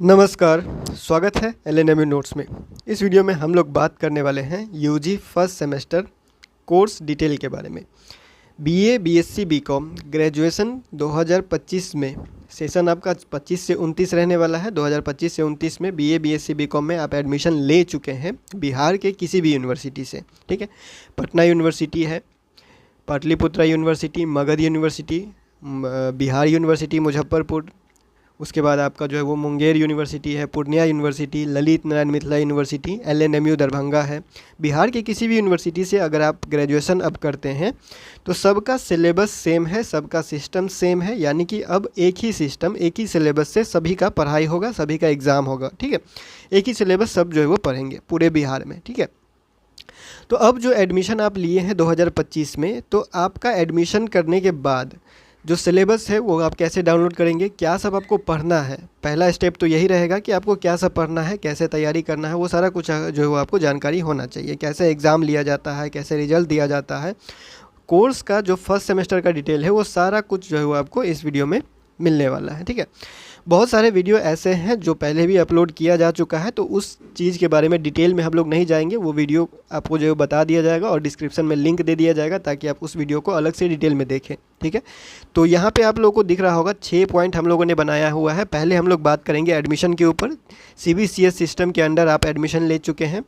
नमस्कार, स्वागत है एलएनएमयू नोट्स में। इस वीडियो में हम लोग बात करने वाले हैं UG first semester course detail के बारे में। बीए, बीएससी, बीकॉम ग्रेजुएशन 2025 में सेशन आपका 25 से 29 रहने वाला है। 2025 से 29 में बीए, बीएससी, बीकॉम में आप एडमिशन ले चुके हैं बिहार के किसी भी यूनिवर्सिटी से, ठीक है। पटना यूनिवर्सिटी है, Pataliputra university, Magadh university, Bihar university Muzaffarpur, उसके बाद आपका जो है वो मुंगेर यूनिवर्सिटी है, Purnia university, Lalit Narayan Mithila university, LNMU Darbhanga है। बिहार के किसी भी यूनिवर्सिटी से अगर आप ग्रेजुएशन अब करते हैं तो सबका सिलेबस सेम है, सबका सिस्टम सेम है, यानी कि अब एक ही सिस्टम, एक ही सिलेबस से सभी का पढ़ाई होगा, सभी का एग्ज़ाम होगा, ठीक है। एक ही सिलेबस सब जो है वो पढ़ेंगे पूरे बिहार में, ठीक है। तो अब जो एडमिशन आप लिए हैं 2025 में, तो आपका एडमिशन करने के बाद जो सिलेबस है वो आप कैसे डाउनलोड करेंगे, क्या सब आपको पढ़ना है। पहला स्टेप तो यही रहेगा कि आपको क्या सब पढ़ना है, कैसे तैयारी करना है, वो सारा कुछ जो है वो आपको जानकारी होना चाहिए। कैसे एग्ज़ाम लिया जाता है, कैसे रिजल्ट दिया जाता है, कोर्स का जो फर्स्ट सेमेस्टर का डिटेल है वो सारा कुछ जो है वो आपको इस वीडियो में मिलने वाला है, ठीक है। बहुत सारे वीडियो ऐसे हैं जो पहले भी अपलोड किया जा चुका है, तो उस चीज़ के बारे में डिटेल में हम लोग नहीं जाएंगे। वो वीडियो आपको जो है बता दिया जाएगा और डिस्क्रिप्शन में लिंक दे दिया जाएगा ताकि आप उस वीडियो को अलग से डिटेल में देखें, ठीक है। तो यहाँ पे आप लोगों को दिख रहा होगा 6 पॉइंट हम लोगों ने बनाया हुआ है। पहले हम लोग बात करेंगे एडमिशन के ऊपर। सीबीसीएस सिस्टम के अंडर आप एडमिशन ले चुके हैं।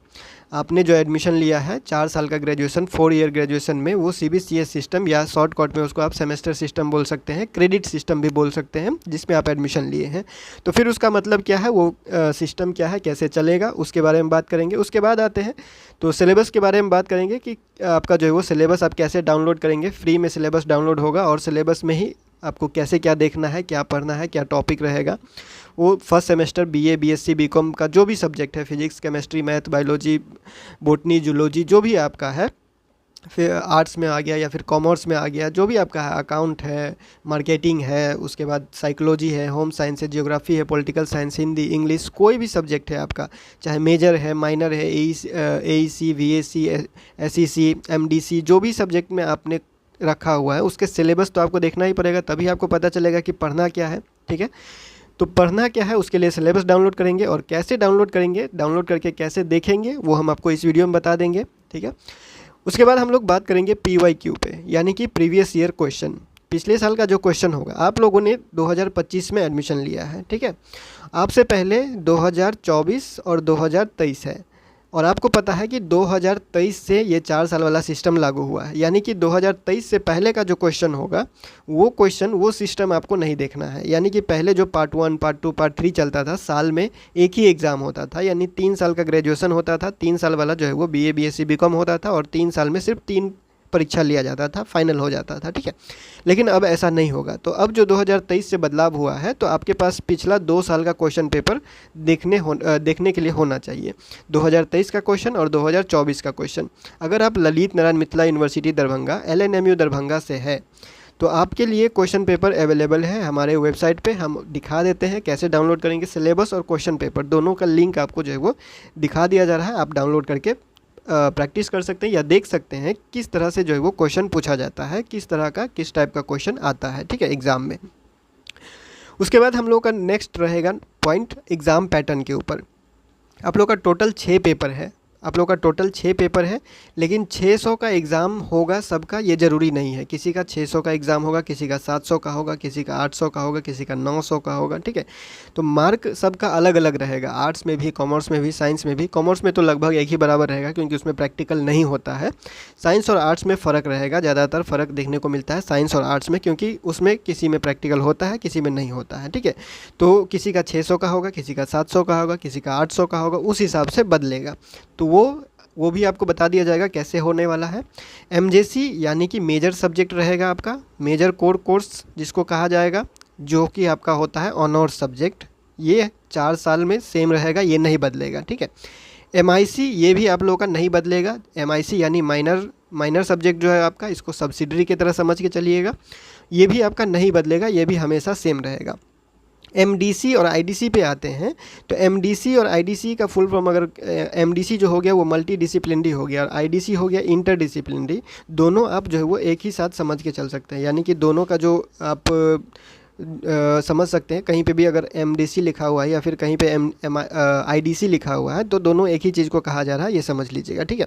आपने जो एडमिशन लिया है 4 साल का ग्रेजुएशन, 4 ईयर ग्रेजुएशन में, वो सीबीसीएस सिस्टम या शॉर्टकट में उसको आप सेमेस्टर सिस्टम बोल सकते हैं, क्रेडिट सिस्टम भी बोल सकते हैं, जिसमें आप एडमिशन लिए हैं। तो फिर उसका मतलब क्या है, वो सिस्टम क्या है, कैसे चलेगा, उसके बारे में बात करेंगे। उसके बाद आते हैं तो सिलेबस के बारे में बात करेंगे कि आपका जो है वो सिलेबस आप कैसे डाउनलोड करेंगे। फ्री में सिलेबस डाउनलोड होगा और सिलेबस में ही आपको कैसे क्या देखना है, क्या पढ़ना है, क्या टॉपिक रहेगा। वो first semester BA, BSc, BCom का जो भी सब्जेक्ट है, physics, chemistry, math, biology, botany, zoology, जो भी आपका है, फिर आर्ट्स में आ गया या फिर कॉमर्स में आ गया, जो भी आपका है, अकाउंट है, मार्केटिंग है, उसके बाद साइकोलॉजी है, होम साइंस है, ज्योग्राफी है, पॉलिटिकल साइंस, हिंदी, इंग्लिश, कोई भी सब्जेक्ट है आपका, चाहे मेजर है, माइनर है, एईसी, वीएसी, एसईसी, एमडीसी, जो भी सब्जेक्ट में आपने रखा हुआ है उसके सिलेबस तो आपको देखना ही पड़ेगा, तभी आपको पता चलेगा कि पढ़ना क्या है, ठीक है। तो पढ़ना क्या है उसके लिए सिलेबस डाउनलोड करेंगे, और कैसे डाउनलोड करेंगे, डाउनलोड करके कैसे देखेंगे, वो हम आपको इस वीडियो में बता देंगे, ठीक है। उसके बाद हम लोग बात करेंगे PYQ पे, यानी कि प्रीवियस ईयर क्वेश्चन। पिछले साल का जो क्वेश्चन होगा, आप लोगों ने 2025 में एडमिशन लिया है, ठीक है। आपसे पहले 2024 और 2023 है, और आपको पता है कि 2023 से ये 4 साल वाला सिस्टम लागू हुआ है, यानी कि 2023 से पहले का जो क्वेश्चन होगा वो क्वेश्चन, वो सिस्टम आपको नहीं देखना है। यानी कि पहले जो पार्ट 1, पार्ट 2, पार्ट 3 चलता था, साल में एक ही एग्ज़ाम होता था, यानी 3 साल का ग्रेजुएशन होता था, 3 साल वाला जो है वो बीए, बीएससी, बीकॉम होता था, और 3 साल में सिर्फ 3 परीक्षा लिया जाता था, फाइनल हो जाता था, ठीक है। लेकिन अब ऐसा नहीं होगा। तो अब जो 2023 से बदलाव हुआ है, तो आपके पास पिछला 2 साल का क्वेश्चन पेपर देखने के लिए होना चाहिए। 2023 का क्वेश्चन और 2024 का क्वेश्चन। अगर आप ललित नारायण मिथिला यूनिवर्सिटी दरभंगा, एलएनएमयू दरभंगा से है, तो आपके लिए क्वेश्चन पेपर अवेलेबल है हमारे वेबसाइट पे। हम दिखा देते हैं कैसे डाउनलोड करेंगे। सिलेबस और क्वेश्चन पेपर दोनों का लिंक आपको जो है वो दिखा दिया जा रहा है। आप डाउनलोड करके प्रैक्टिस कर सकते हैं या देख सकते हैं किस तरह से जो है वो क्वेश्चन पूछा जाता है, किस तरह का, किस टाइप का क्वेश्चन आता है, ठीक है, एग्ज़ाम में। उसके बाद हम लोग का नेक्स्ट रहेगा पॉइंट एग्ज़ाम पैटर्न के ऊपर। आप लोग का टोटल 6 पेपर है, आप लोग का टोटल 6 पेपर है, लेकिन 600 का एग्ज़ाम होगा सबका, ये ज़रूरी नहीं है। किसी का 600 का एग्ज़ाम होगा, किसी का 700 का होगा, किसी का 800 का होगा, किसी का 900 का होगा, ठीक है। तो मार्क सबका अलग अलग रहेगा, आर्ट्स में भी, कॉमर्स में भी, साइंस में भी। कॉमर्स में तो लगभग एक ही बराबर रहेगा क्योंकि उसमें प्रैक्टिकल नहीं होता है। साइंस और आर्ट्स में फ़र्क रहेगा, ज़्यादातर फ़र्क देखने को मिलता है साइंस और आर्ट्स में, क्योंकि उसमें किसी में प्रैक्टिकल होता है, किसी में नहीं होता है, ठीक है। तो किसी का 600 का होगा, किसी का 700 का होगा, किसी का 800 का होगा, उस हिसाब से बदलेगा। तो वो भी आपको बता दिया जाएगा कैसे होने वाला है। एमजेसी यानी कि मेजर सब्जेक्ट रहेगा आपका, मेजर कोर कोर्स जिसको कहा जाएगा, जो कि आपका होता है ऑनर्स सब्जेक्ट। ये 4 साल में सेम रहेगा, ये नहीं बदलेगा, ठीक है। एमआईसी ये भी आप लोगों का नहीं बदलेगा। एमआईसी यानी माइनर सब्जेक्ट जो है आपका, इसको सब्सिडरी की तरह समझ के चलिएगा, ये भी आपका नहीं बदलेगा, ये भी हमेशा सेम रहेगा। एमडीसी और आईडीसी पे आते हैं, तो एमडीसी और आईडीसी का फुल फॉर्म, अगर एमडीसी जो हो गया वो मल्टी डिसिप्लिनरी हो गया और आईडीसी हो गया इंटर डिसिप्लिनरी, दोनों आप जो है वो एक ही साथ समझ के चल सकते हैं। यानी कि दोनों का जो आप समझ सकते हैं। कहीं पे भी अगर MDC लिखा हुआ है या फिर कहीं पे IDC लिखा हुआ है तो दोनों एक ही चीज़ को कहा जा रहा है, ये समझ लीजिएगा, ठीक है।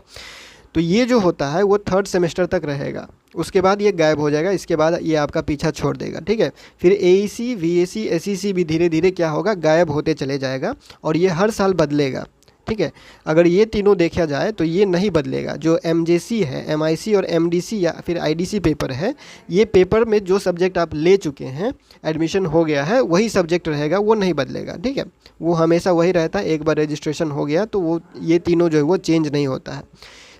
तो ये जो होता है वो 3rd सेमेस्टर तक रहेगा, उसके बाद ये गायब हो जाएगा, इसके बाद ये आपका पीछा छोड़ देगा, ठीक है। फिर AEC, VAC, SEC भी धीरे धीरे क्या होगा, गायब होते चले जाएगा और ये हर साल बदलेगा, ठीक है। अगर ये तीनों देखा जाए तो ये नहीं बदलेगा। जो MJC है, MIC और MDC या फिर IDC पेपर है, ये पेपर में जो सब्जेक्ट आप ले चुके हैं, एडमिशन हो गया है, वही सब्जेक्ट रहेगा, वो नहीं बदलेगा, ठीक है। वो हमेशा वही रहता है। एक बार रजिस्ट्रेशन हो गया तो वो ये तीनों जो है वो चेंज नहीं होता है।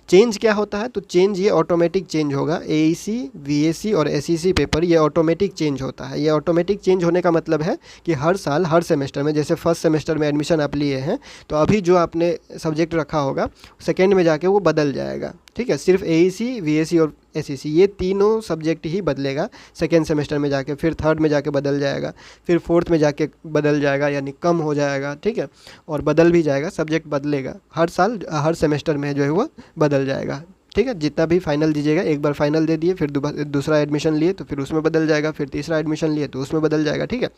चेंज क्या होता है, तो चेंज ये ऑटोमेटिक चेंज होगा। AEC, VAC और SEC पेपर ये ऑटोमेटिक चेंज होता है। ये ऑटोमेटिक चेंज होने का मतलब है कि हर साल हर सेमेस्टर में, जैसे फर्स्ट सेमेस्टर में एडमिशन आप लिए हैं तो अभी जो आपने सब्जेक्ट रखा होगा सेकेंड में जाके वो बदल जाएगा, ठीक है। सिर्फ AEC, VAC और SEC ये तीनों सब्जेक्ट ही बदलेगा सेकेंड सेमेस्टर में जाके, फिर थर्ड में जाके बदल जाएगा, फिर फोर्थ में जाके बदल जाएगा, यानी कम हो जाएगा, ठीक है। और बदल भी जाएगा, सब्जेक्ट बदलेगा हर साल, हर सेमेस्टर में जो है वो बदल जाएगा, ठीक है। जितना भी फाइनल दीजिएगा, एक बार फाइनल दे दिए, फिर दूसरा एडमिशन लिए तो फिर उसमें बदल जाएगा, फिर तीसरा एडमिशन लिए तो उसमें बदल जाएगा, ठीक है।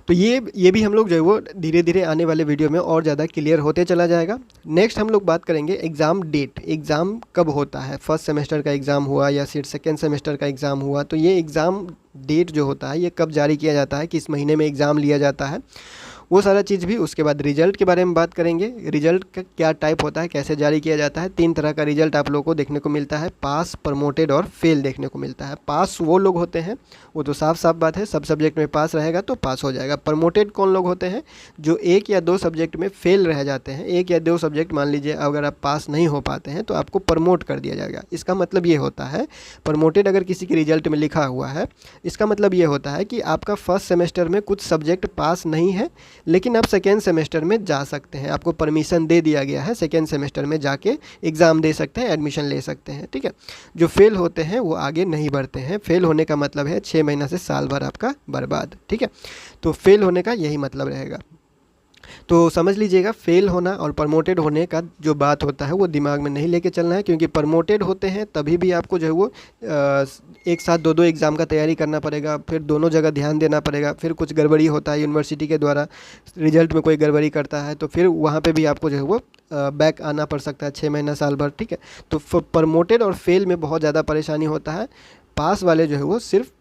तो ये भी हम लोग जो है वो धीरे धीरे आने वाले वीडियो में और ज़्यादा क्लियर होते चला जाएगा। नेक्स्ट हम लोग बात करेंगे एग्ज़ाम डेट। एग्ज़ाम कब होता है, फर्स्ट सेमेस्टर का एग्ज़ाम हुआ या फिर सेकेंड सेमेस्टर का एग्ज़ाम हुआ, तो ये एग्ज़ाम डेट जो होता है ये कब जारी किया जाता है, किस महीने में एग्ज़ाम लिया जाता है, वो सारा चीज़ भी। उसके बाद रिजल्ट के बारे में बात करेंगे। रिजल्ट का क्या टाइप होता है, कैसे जारी किया जाता है। 3 तरह का रिजल्ट आप लोगों को देखने को मिलता है, पास, प्रमोटेड और फेल देखने को मिलता है। पास वो लोग होते हैं, वो तो साफ साफ बात है, सब सब्जेक्ट में पास रहेगा तो पास हो जाएगा। प्रमोटेड कौन लोग होते हैं, जो 1 या 2 सब्जेक्ट में फेल रह जाते हैं। 1 या 2 सब्जेक्ट मान लीजिए अगर आप पास नहीं हो पाते हैं तो आपको प्रमोट कर दिया जाएगा। इसका मतलब ये होता है, प्रमोटेड अगर किसी के रिजल्ट में लिखा हुआ है, इसका मतलब ये होता है कि आपका फर्स्ट सेमेस्टर में कुछ सब्जेक्ट पास नहीं है, लेकिन आप सेकेंड सेमेस्टर में जा सकते हैं, आपको परमिशन दे दिया गया है, सेकेंड सेमेस्टर में जाके एग्ज़ाम दे सकते हैं, एडमिशन ले सकते हैं, ठीक है। जो फेल होते हैं वो आगे नहीं बढ़ते हैं। फेल होने का मतलब है 6 महीना से साल भर आपका बर्बाद, ठीक है। तो फेल होने का यही मतलब रहेगा। तो समझ लीजिएगा, फेल होना और प्रमोटेड होने का जो बात होता है वो दिमाग में नहीं लेके चलना है, क्योंकि प्रमोटेड होते हैं तभी भी आपको जो है वो एक साथ 2 एग्ज़ाम का तैयारी करना पड़ेगा, फिर दोनों जगह ध्यान देना पड़ेगा। फिर कुछ गड़बड़ी होता है यूनिवर्सिटी के द्वारा, रिजल्ट में कोई गड़बड़ी करता है तो फिर वहाँ पे भी आपको जो है वो बैक आना पड़ सकता है 6 महीना साल भर, ठीक है। तो प्रमोटेड और फेल में बहुत ज़्यादा परेशानी होता है। पास वाले जो है वो सिर्फ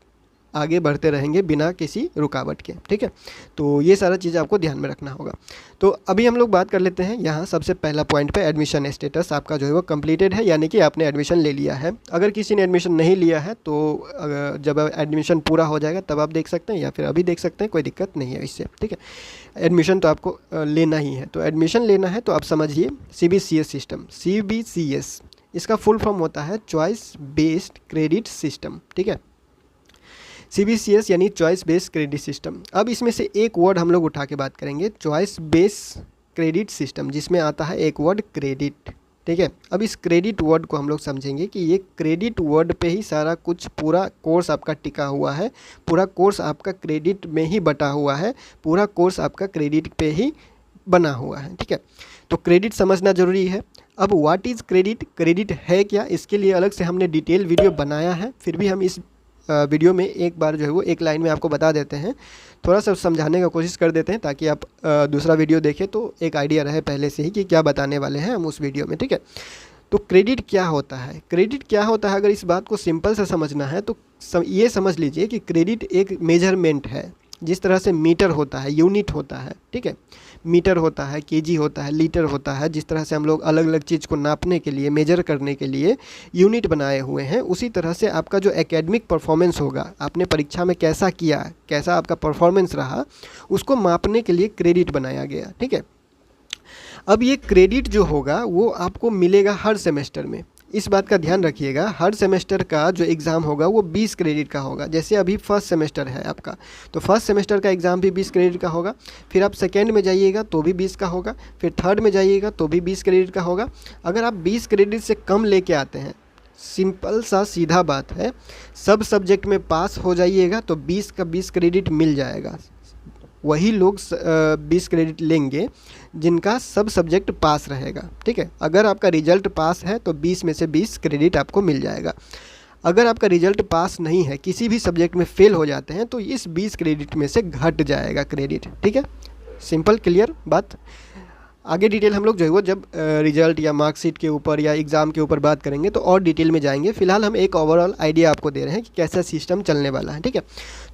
आगे बढ़ते रहेंगे बिना किसी रुकावट के, ठीक है। तो ये सारा चीज़ आपको ध्यान में रखना होगा। तो अभी हम लोग बात कर लेते हैं यहाँ सबसे पहला पॉइंट पे, एडमिशन स्टेटस आपका जो है वो कंप्लीटेड है, यानी कि आपने एडमिशन ले लिया है। अगर किसी ने एडमिशन नहीं लिया है तो जब एडमिशन पूरा हो जाएगा तब आप देख सकते हैं, या फिर अभी देख सकते हैं, कोई दिक्कत नहीं है इससे, ठीक है। एडमिशन तो आपको लेना ही है। तो एडमिशन लेना है तो आप समझिए CBCS सिस्टम, CBCS इसका फुल फॉर्म होता है चॉइस बेस्ड क्रेडिट सिस्टम, ठीक है। CBCS यानी चॉइस बेस्ड क्रेडिट सिस्टम। अब इसमें से एक वर्ड हम लोग उठा के बात करेंगे, चॉइस बेस्ड क्रेडिट सिस्टम, जिसमें आता है एक वर्ड क्रेडिट, ठीक है। अब इस क्रेडिट वर्ड को हम लोग समझेंगे कि ये क्रेडिट वर्ड पे ही सारा कुछ, पूरा कोर्स आपका टिका हुआ है, पूरा कोर्स आपका क्रेडिट में ही बटा हुआ है, पूरा कोर्स आपका क्रेडिट पे ही बना हुआ है, ठीक है। तो क्रेडिट समझना जरूरी है। अब व्हाट इज़ क्रेडिट, क्रेडिट है क्या, इसके लिए अलग से हमने डिटेल वीडियो बनाया है, फिर भी हम इस वीडियो में एक बार जो है वो एक लाइन में आपको बता देते हैं, थोड़ा सा समझाने का कोशिश कर देते हैं ताकि आप दूसरा वीडियो देखें तो एक आइडिया रहे पहले से ही कि क्या बताने वाले हैं हम उस वीडियो में, ठीक है। तो क्रेडिट क्या होता है, क्रेडिट क्या होता है, अगर इस बात को सिंपल से समझना है तो ये समझ लीजिए कि क्रेडिट एक मेजरमेंट है। जिस तरह से मीटर होता है, यूनिट होता है, ठीक है, मीटर होता है, केजी होता है, लीटर होता है, जिस तरह से हम लोग अलग अलग चीज़ को नापने के लिए, मेजर करने के लिए यूनिट बनाए हुए हैं, उसी तरह से आपका जो एकेडमिक परफॉर्मेंस होगा, आपने परीक्षा में कैसा किया, कैसा आपका परफॉर्मेंस रहा, उसको मापने के लिए क्रेडिट बनाया गया, ठीक है। अब ये क्रेडिट जो होगा वो आपको मिलेगा हर सेमेस्टर में। इस बात का ध्यान रखिएगा, हर सेमेस्टर का जो एग्ज़ाम होगा वो 20 क्रेडिट का होगा। जैसे अभी फर्स्ट सेमेस्टर है आपका, तो फर्स्ट सेमेस्टर का एग्ज़ाम भी 20 क्रेडिट का होगा, फिर आप सेकेंड में जाइएगा तो भी 20 का होगा, फिर थर्ड में जाइएगा तो भी 20 क्रेडिट का होगा। अगर आप 20 क्रेडिट से कम लेके आते हैं, सिंपल सा सीधा बात है, सब सब्जेक्ट में पास हो जाइएगा तो 20 का 20 क्रेडिट मिल जाएगा। वही लोग 20 क्रेडिट लेंगे जिनका सब सब्जेक्ट पास रहेगा, ठीक है। अगर आपका रिजल्ट पास है तो 20 में से 20 क्रेडिट आपको मिल जाएगा। अगर आपका रिजल्ट पास नहीं है, किसी भी सब्जेक्ट में फेल हो जाते हैं, तो इस 20 क्रेडिट में से घट जाएगा क्रेडिट। ठीक है, सिंपल क्लियर बात। आगे डिटेल हम लोग जो है वो जब रिजल्ट या मार्कशीट के ऊपर या एग्ज़ाम के ऊपर बात करेंगे तो और डिटेल में जाएंगे। फिलहाल हम एक ओवरऑल आइडिया आपको दे रहे हैं कि कैसा सिस्टम चलने वाला है। ठीक है,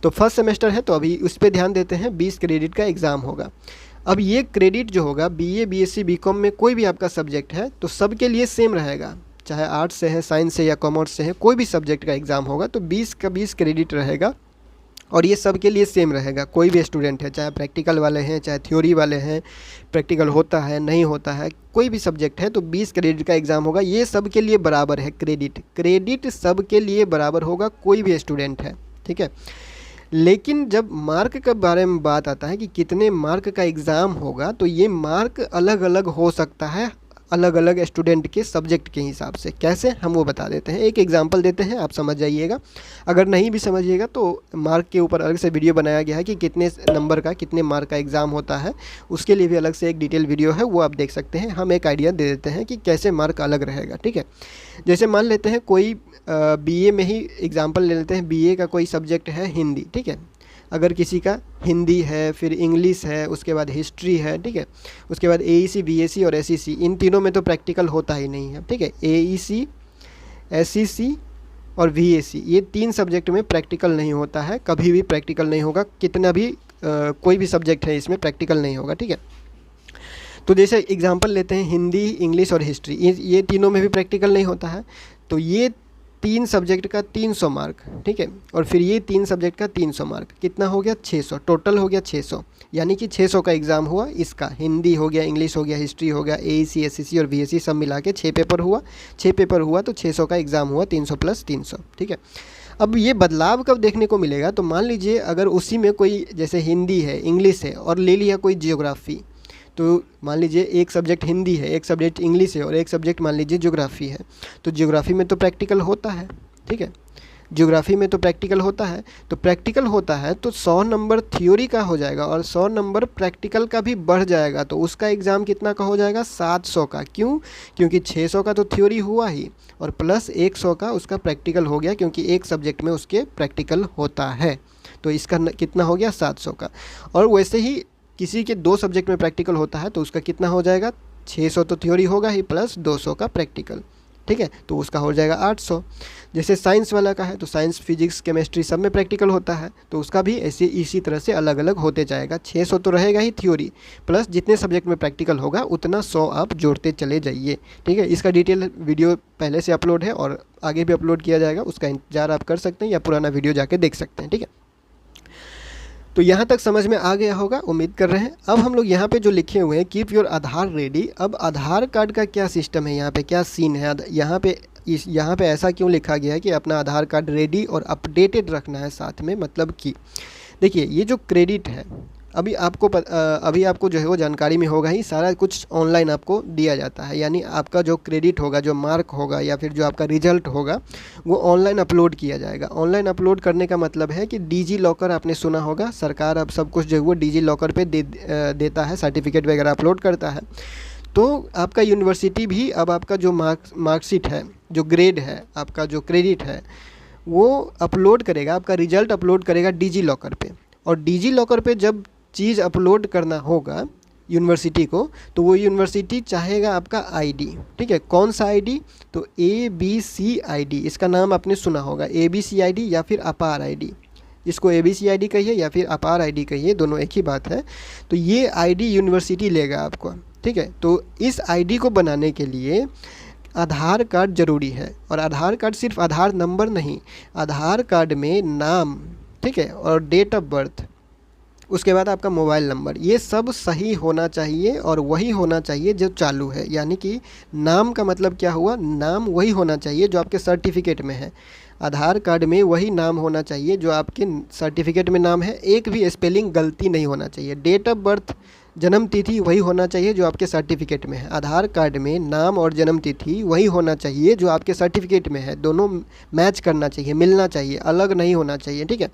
तो फर्स्ट सेमेस्टर है तो अभी उस पर ध्यान देते हैं। 20 क्रेडिट का एग्ज़ाम होगा। अब ये क्रेडिट जो होगा बीए, बीएससी, बीकॉम में कोई भी आपका सब्जेक्ट है तो सबके लिए सेम रहेगा, चाहे आर्ट्स से है, साइंस से या कॉमर्स से है, कोई भी सब्जेक्ट का एग्ज़ाम होगा तो 20 का 20 क्रेडिट रहेगा और ये सब के लिए सेम रहेगा। कोई भी स्टूडेंट है, चाहे प्रैक्टिकल वाले हैं, चाहे थ्योरी वाले हैं, प्रैक्टिकल होता है नहीं होता है, कोई भी सब्जेक्ट है तो 20 क्रेडिट का एग्ज़ाम होगा। ये सब के लिए बराबर है क्रेडिट सब के लिए बराबर होगा, कोई भी स्टूडेंट है। ठीक है, लेकिन जब मार्क के बारे में बात आता है कि कितने मार्क का एग्ज़ाम होगा तो ये मार्क अलग अलग हो सकता है अलग अलग स्टूडेंट के सब्जेक्ट के हिसाब से। कैसे, हम वो बता देते हैं। एक एग्जांपल देते हैं, आप समझ जाइएगा। अगर नहीं भी समझिएगा तो मार्क के ऊपर अलग से वीडियो बनाया गया है कि कितने नंबर का, कितने मार्क का एग्ज़ाम होता है, उसके लिए भी अलग से एक डिटेल वीडियो है, वो आप देख सकते हैं। हम एक आइडिया दे देते हैं कि कैसे मार्क अलग रहेगा। ठीक है, जैसे मान लेते हैं कोई बीए में ही एग्जाम्पल ले लेते हैं। बीए का कोई सब्जेक्ट है हिंदी। ठीक है, अगर किसी का हिंदी है, फिर इंग्लिश है, उसके बाद हिस्ट्री है। ठीक है, उसके बाद एईसी, बीएससी और एसईसी, इन तीनों में तो प्रैक्टिकल होता ही नहीं है। ठीक है, एईसी, एसईसी और वीएसी, ये 3 सब्जेक्ट में प्रैक्टिकल नहीं होता है, कभी भी प्रैक्टिकल नहीं होगा। कितना भी कोई भी सब्जेक्ट है इसमें प्रैक्टिकल नहीं होगा। ठीक है, तो जैसे एग्जांपल लेते हैं हिंदी, इंग्लिश और हिस्ट्री, ये तीनों में भी प्रैक्टिकल नहीं होता है। तो ये 3 सब्जेक्ट का 300 मार्क। ठीक है, और फिर ये 3 सब्जेक्ट का 300 मार्क, कितना हो गया 600, टोटल हो गया 600। यानी कि 600 का एग्ज़ाम हुआ। इसका हिंदी हो गया, इंग्लिश हो गया, हिस्ट्री हो गया, एईसी, एसईसी और वीएससी सब मिला के 6 पेपर हुआ। 6 पेपर हुआ तो 600 का एग्ज़ाम हुआ, 300 + 300। ठीक है, अब ये बदलाव कब देखने को मिलेगा, तो मान लीजिए अगर उसी में कोई जैसे हिंदी है, इंग्लिश है और ले लिया कोई जियोग्राफी, तो मान लीजिए एक सब्जेक्ट हिंदी है, एक सब्जेक्ट इंग्लिश है और एक सब्जेक्ट मान लीजिए ज्योग्राफी है, तो ज्योग्राफी में तो प्रैक्टिकल होता है। ठीक है, ज्योग्राफी में तो प्रैक्टिकल होता है, तो प्रैक्टिकल होता है तो 100 नंबर थ्योरी का हो जाएगा और 100 नंबर प्रैक्टिकल का भी बढ़ जाएगा। तो उसका एग्ज़ाम कितना का हो जाएगा, 700 का। क्यों, क्योंकि 600 का तो थ्योरी हुआ ही और प्लस 100 का उसका प्रैक्टिकल हो गया, क्योंकि एक सब्जेक्ट में उसके प्रैक्टिकल होता है। तो इसका कितना हो गया, 700 का। और वैसे ही किसी के 2 सब्जेक्ट में प्रैक्टिकल होता है तो उसका कितना हो जाएगा, 600 तो थ्योरी होगा ही प्लस 200 का प्रैक्टिकल। ठीक है, तो उसका हो जाएगा 800। जैसे साइंस वाला का है तो साइंस, फिजिक्स, केमिस्ट्री सब में प्रैक्टिकल होता है तो उसका भी ऐसे इसी तरह से अलग अलग होते जाएगा। 600 तो रहेगा ही थ्योरी, प्लस जितने सब्जेक्ट में प्रैक्टिकल होगा उतना 100 आप जोड़ते चले जाइए। ठीक है, इसका डिटेल वीडियो पहले से अपलोड है और आगे भी अपलोड किया जाएगा, उसका इंतजार आप कर सकते हैं या पुराना वीडियो जाके देख सकते हैं। ठीक है, तो यहाँ तक समझ में आ गया होगा, उम्मीद कर रहे हैं। अब हम लोग यहाँ पे जो लिखे हुए हैं कीप योर आधार रेडी, अब आधार कार्ड का क्या सिस्टम है, यहाँ पे क्या सीन है, यहाँ पे ऐसा क्यों लिखा गया है कि अपना आधार कार्ड रेडी और अपडेटेड रखना है साथ में। मतलब कि देखिए, ये जो क्रेडिट है अभी आपको जो है वो जानकारी में होगा ही, सारा कुछ ऑनलाइन आपको दिया जाता है। यानी आपका जो क्रेडिट होगा, जो मार्क होगा या फिर जो आपका रिजल्ट होगा वो ऑनलाइन अपलोड किया जाएगा। ऑनलाइन अपलोड करने का मतलब है कि डिजी लॉकर, आपने सुना होगा, सरकार अब सब कुछ जो है वो डिजी लॉकर पे देता है, सर्टिफिकेट वगैरह अपलोड करता है। तो आपका यूनिवर्सिटी भी अब आपका जो मार्कशीट है, जो ग्रेड है, आपका जो क्रेडिट है, वो अपलोड करेगा, आपका रिजल्ट अपलोड करेगा डिजी लॉकर पे। और डिजी लॉकर पे जब चीज़ अपलोड करना होगा यूनिवर्सिटी को, तो वो यूनिवर्सिटी चाहेगा आपका आईडी। ठीक है, कौन सा आईडी, तो ABC आईडी, इसका नाम आपने सुना होगा, ABC आईडी या फिर अपार आईडी। इसको ABC आईडी कहिए या फिर अपार आईडी कहिए, दोनों एक ही बात है। तो ये आईडी यूनिवर्सिटी लेगा आपको। ठीक है, तो इस आईडी को बनाने के लिए आधार कार्ड ज़रूरी है। और आधार कार्ड सिर्फ आधार नंबर नहीं, आधार कार्ड में नाम, ठीक है, और डेट ऑफ बर्थ, उसके बाद आपका मोबाइल नंबर, ये सब सही होना चाहिए और वही होना चाहिए जो चालू है। यानी कि नाम का मतलब क्या हुआ, नाम वही होना चाहिए जो आपके सर्टिफिकेट में है। आधार कार्ड में वही नाम होना चाहिए जो आपके सर्टिफिकेट में नाम है, एक भी स्पेलिंग गलती नहीं होना चाहिए। डेट ऑफ बर्थ, जन्म तिथि वही होना चाहिए जो आपके सर्टिफिकेट में है। आधार कार्ड में नाम और जन्म तिथि वही होना चाहिए जो आपके सर्टिफिकेट में है। दोनों मैच करना चाहिए, मिलना चाहिए, अलग नहीं होना चाहिए। ठीक है,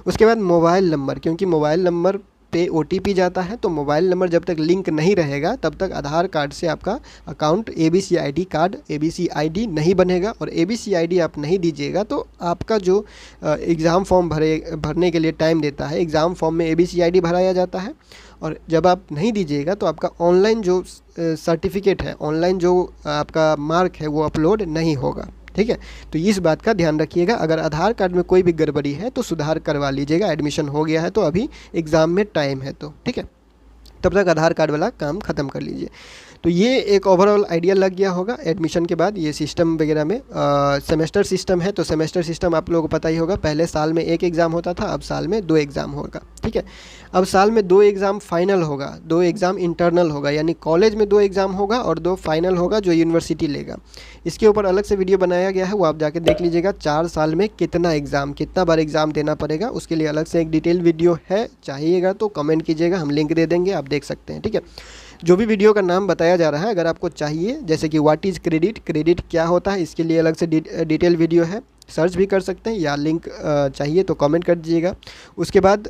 उसके बाद मोबाइल नंबर, क्योंकि मोबाइल नंबर पे OTP जाता है, तो मोबाइल नंबर जब तक लिंक नहीं रहेगा तब तक आधार कार्ड से आपका अकाउंट ABCID कार्ड ABCID नहीं बनेगा। और ABCID आप नहीं दीजिएगा तो आपका जो एग्ज़ाम फॉर्म भरने के लिए टाइम देता है, एग्ज़ाम फॉर्म में ABCID भराया जाता है, और जब आप नहीं दीजिएगा तो आपका ऑनलाइन जो सर्टिफिकेट है, ऑनलाइन जो आपका मार्क है वो अपलोड नहीं होगा। ठीक है, तो इस बात का ध्यान रखिएगा। अगर आधार कार्ड में कोई भी गड़बड़ी है तो सुधार करवा लीजिएगा। एडमिशन हो गया है तो अभी एग्ज़ाम में टाइम है, तो ठीक है, तब तक आधार कार्ड वाला काम ख़त्म कर लीजिए। तो ये एक ओवरऑल आइडिया लग गया होगा एडमिशन के बाद। ये सिस्टम वगैरह में सेमेस्टर सिस्टम है, तो सेमेस्टर सिस्टम आप लोगों को पता ही होगा, पहले साल में 1 एग्ज़ाम होता था, अब साल में 2 एग्ज़ाम होगा। ठीक है, अब साल में 2 एग्ज़ाम फाइनल होगा, 2 एग्ज़ाम इंटरनल होगा, यानी कॉलेज में 2 एग्ज़ाम होगा और 2 फाइनल होगा जो यूनिवर्सिटी लेगा। इसके ऊपर अलग से वीडियो बनाया गया है, वो आप जाके देख लीजिएगा। 4 साल में कितना बार एग्ज़ाम देना पड़ेगा, उसके लिए अलग से एक डिटेल वीडियो है, चाहिएगा तो कमेंट कीजिएगा, हम लिंक दे देंगे, आप देख सकते हैं। ठीक है, जो भी वीडियो का नाम बताया जा रहा है, अगर आपको चाहिए, जैसे कि व्हाट इज़ क्रेडिट क्या होता है, इसके लिए अलग से डिटेल वीडियो है, सर्च भी कर सकते हैं, या लिंक चाहिए तो कमेंट कर दीजिएगा। उसके बाद